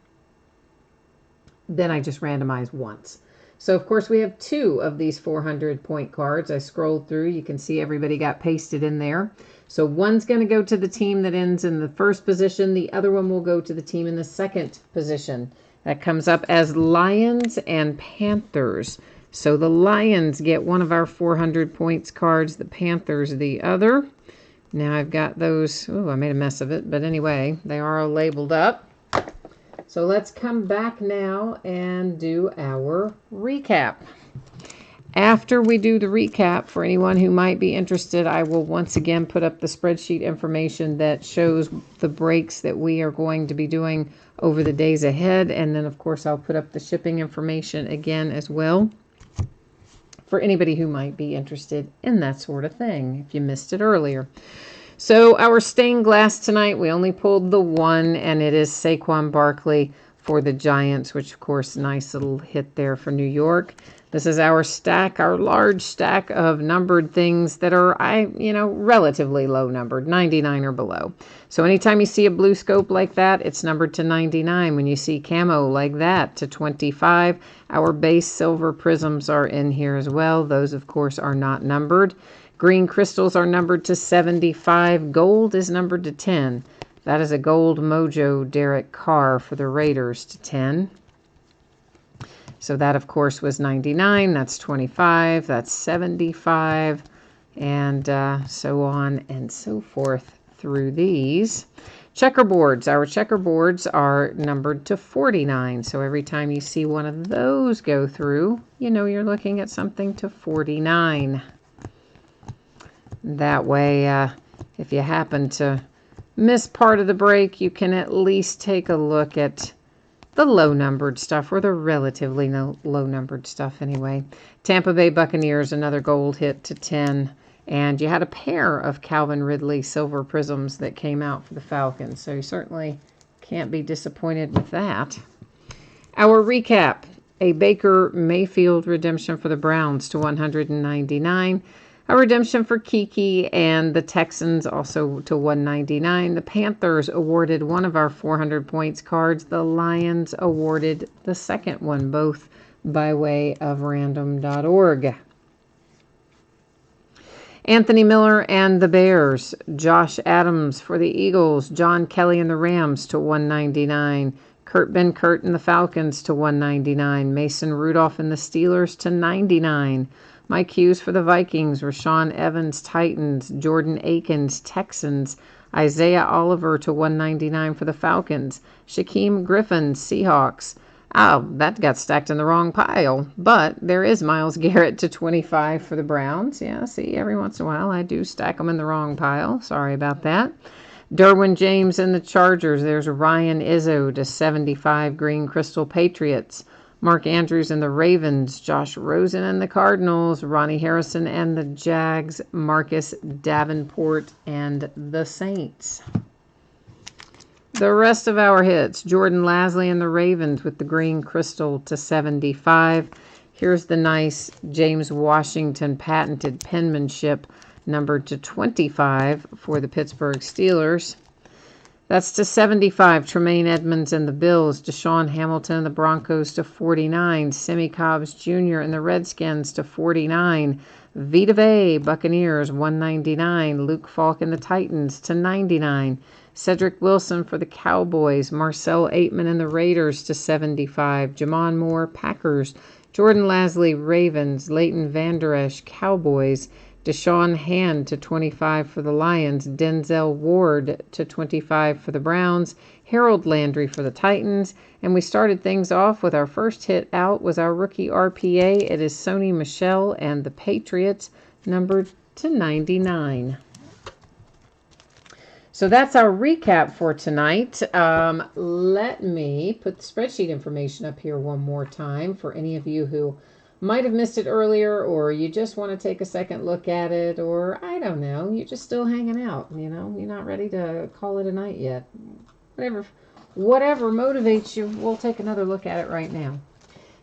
then I just randomize once. So, of course, we have 2 of these 400 point cards. I scrolled through. You can see everybody got pasted in there. So one's going to go to the team that ends in the first position. The other one will go to the team in the second position. That comes up as Lions and Panthers. So the Lions get one of our 400 points cards, the Panthers the other. Now I've got those, oh, I made a mess of it, but anyway, they are all labeled up. So let's come back now and do our recap. After we do the recap, for anyone who might be interested, I will once again put up the spreadsheet information that shows the breaks that we are going to be doing over the days ahead. And then, of course, I'll put up the shipping information again as well, for anybody who might be interested in that sort of thing, if you missed it earlier. So our stained glass tonight, we only pulled the 1, and it is Saquon Barkley for the Giants, which, of course, nice little hit there for New York. This is our stack, our large stack of numbered things that are, relatively low numbered, 99 or below. So anytime you see a blue scope like that, it's numbered to 99. When you see camo like that, to 25. Our base silver prisms are in here as well. Those, of course, are not numbered. Green crystals are numbered to 75. Gold is numbered to 10. That is a gold Mojo Derek Carr for the Raiders to 10. So that, of course, was 99. That's 25. That's 75. And so on and so forth through these. Checkerboards. Our checkerboards are numbered to 49. So every time you see one of those go through, you know you're looking at something to 49. That way, if you happen to miss part of the break, you can at least take a look at the low-numbered stuff, or the relatively low-numbered stuff anyway. Tampa Bay Buccaneers, another gold hit to 10. And you had a pair of Calvin Ridley silver prisms that came out for the Falcons. So you certainly can't be disappointed with that. Our recap. A Baker Mayfield redemption for the Browns to 199. A redemption for Kiki and the Texans also to 199. The Panthers awarded one of our 400 points cards. The Lions awarded the second one, both by way of random.org. Anthony Miller and the Bears. Josh Adams for the Eagles. John Kelly and the Rams to 199. Kurt Benkert and the Falcons to 199. Mason Rudolph and the Steelers to 99. Mike Hughes for the Vikings, Rashawn Evans, Titans, Jordan Akins, Texans, Isaiah Oliver to 199 for the Falcons, Shaquem Griffin, Seahawks. Oh, that got stacked in the wrong pile, but there is Myles Garrett to 25 for the Browns. Yeah, see, every once in a while I do stack them in the wrong pile. Sorry about that. Derwin James and the Chargers. There's Ryan Izzo to 75, Green Crystal Patriots. Mark Andrews and the Ravens, Josh Rosen and the Cardinals, Ronnie Harrison and the Jags, Marcus Davenport and the Saints. The rest of our hits, Jordan Lasley and the Ravens with the Green Crystal to 75. Here's the nice James Washington patented penmanship numbered to 25 for the Pittsburgh Steelers. That's to 75, Tremaine Edmonds and the Bills, Deshaun Hamilton and the Broncos to 49, Simi Cobbs Jr. and the Redskins to 49, Vita Vea, Buccaneers, 199, Luke Falk and the Titans to 99, Cedric Wilson for the Cowboys, Marcel Aitman and the Raiders to 75, Jamon Moore, Packers, Jordan Lasley, Ravens, Leighton Vander Esch, Cowboys, Deshaun Hand to 25 for the Lions. Denzel Ward to 25 for the Browns. Harold Landry for the Titans. And we started things off with our first hit out was our rookie RPA. It is Sony Michel and the Patriots, numbered to 99. So that's our recap for tonight. Let me put the spreadsheet information up here one more time for any of you who might have missed it earlier, or you just want to take a second look at it, or I don't know, you're just still hanging out, you're not ready to call it a night yet. Whatever motivates you, we'll take another look at it right now.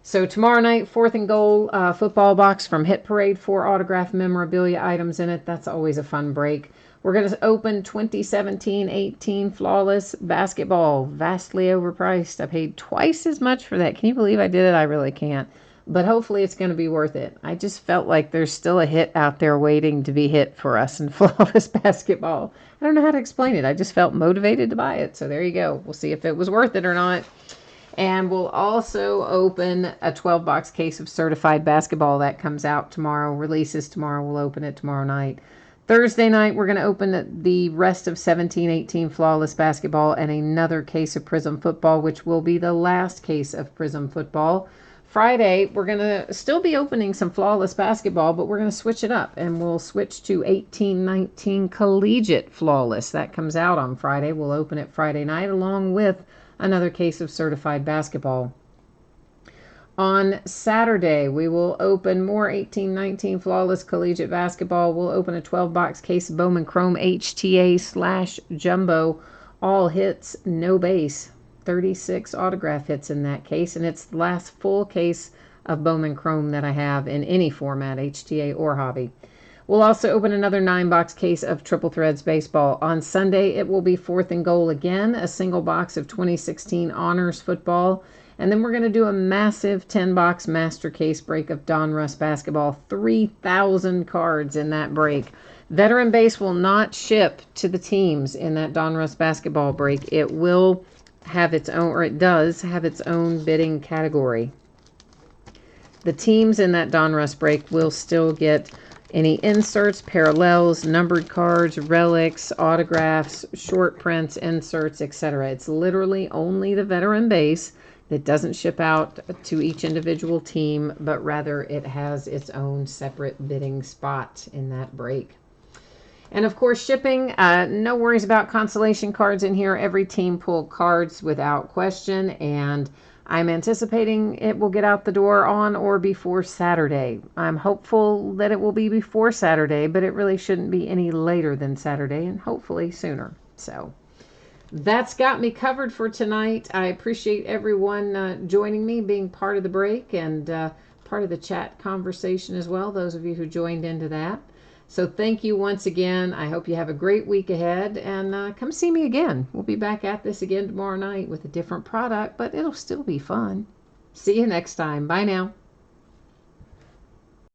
So tomorrow night, 4th and Goal football box from Hit Parade, 4 autographed memorabilia items in it. That's always a fun break. We're going to open 2017-18 Flawless Basketball, vastly overpriced. I paid twice as much for that. Can you believe I did it? I really can't. But hopefully it's going to be worth it. I just felt like there's still a hit out there waiting to be hit for us in Flawless Basketball. I don't know how to explain it. I just felt motivated to buy it. So there you go. We'll see if it was worth it or not. And we'll also open a 12-box case of certified basketball that comes out tomorrow, releases tomorrow. We'll open it tomorrow night. Thursday night, we're going to open the rest of 17-18 Flawless Basketball and another case of Prism Football, which will be the last case of Prism Football. Friday, we're going to still be opening some Flawless Basketball, but we're going to switch it up, and we'll switch to 18-19 Collegiate Flawless. That comes out on Friday. We'll open it Friday night along with another case of certified basketball. On Saturday, we will open more 18-19 Flawless Collegiate Basketball. We'll open a 12-box case of Bowman Chrome HTA/Jumbo. All hits, no base. 36 autograph hits in that case, and it's the last full case of Bowman Chrome that I have in any format, HTA or hobby. We'll also open another 9-box case of Triple Threads Baseball. On Sunday, it will be 4th and Goal again, a single box of 2016 Honors Football. And then we're going to do a massive 10-box master case break of Donruss Basketball. 3,000 cards in that break. Veteran Base will not ship to the teams in that Donruss Basketball break. It will have its own, or it does have its own bidding category. The teams in that Donruss break will still get any inserts, parallels, numbered cards, relics, autographs, short prints, inserts, etc. It's literally only the Veteran Base that doesn't ship out to each individual team, but rather it has its own separate bidding spot in that break. And of course, shipping, no worries about consolation cards in here. Every team pulled cards without question, and I'm anticipating it will get out the door on or before Saturday. I'm hopeful that it will be before Saturday, but it really shouldn't be any later than Saturday, and hopefully sooner. So that's got me covered for tonight. I appreciate everyone joining me, being part of the break, and part of the chat conversation as well, those of you who joined into that. So thank you once again. I hope you have a great week ahead, and come see me again. We'll be back at this again tomorrow night with a different product, but it'll still be fun. See you next time. Bye now.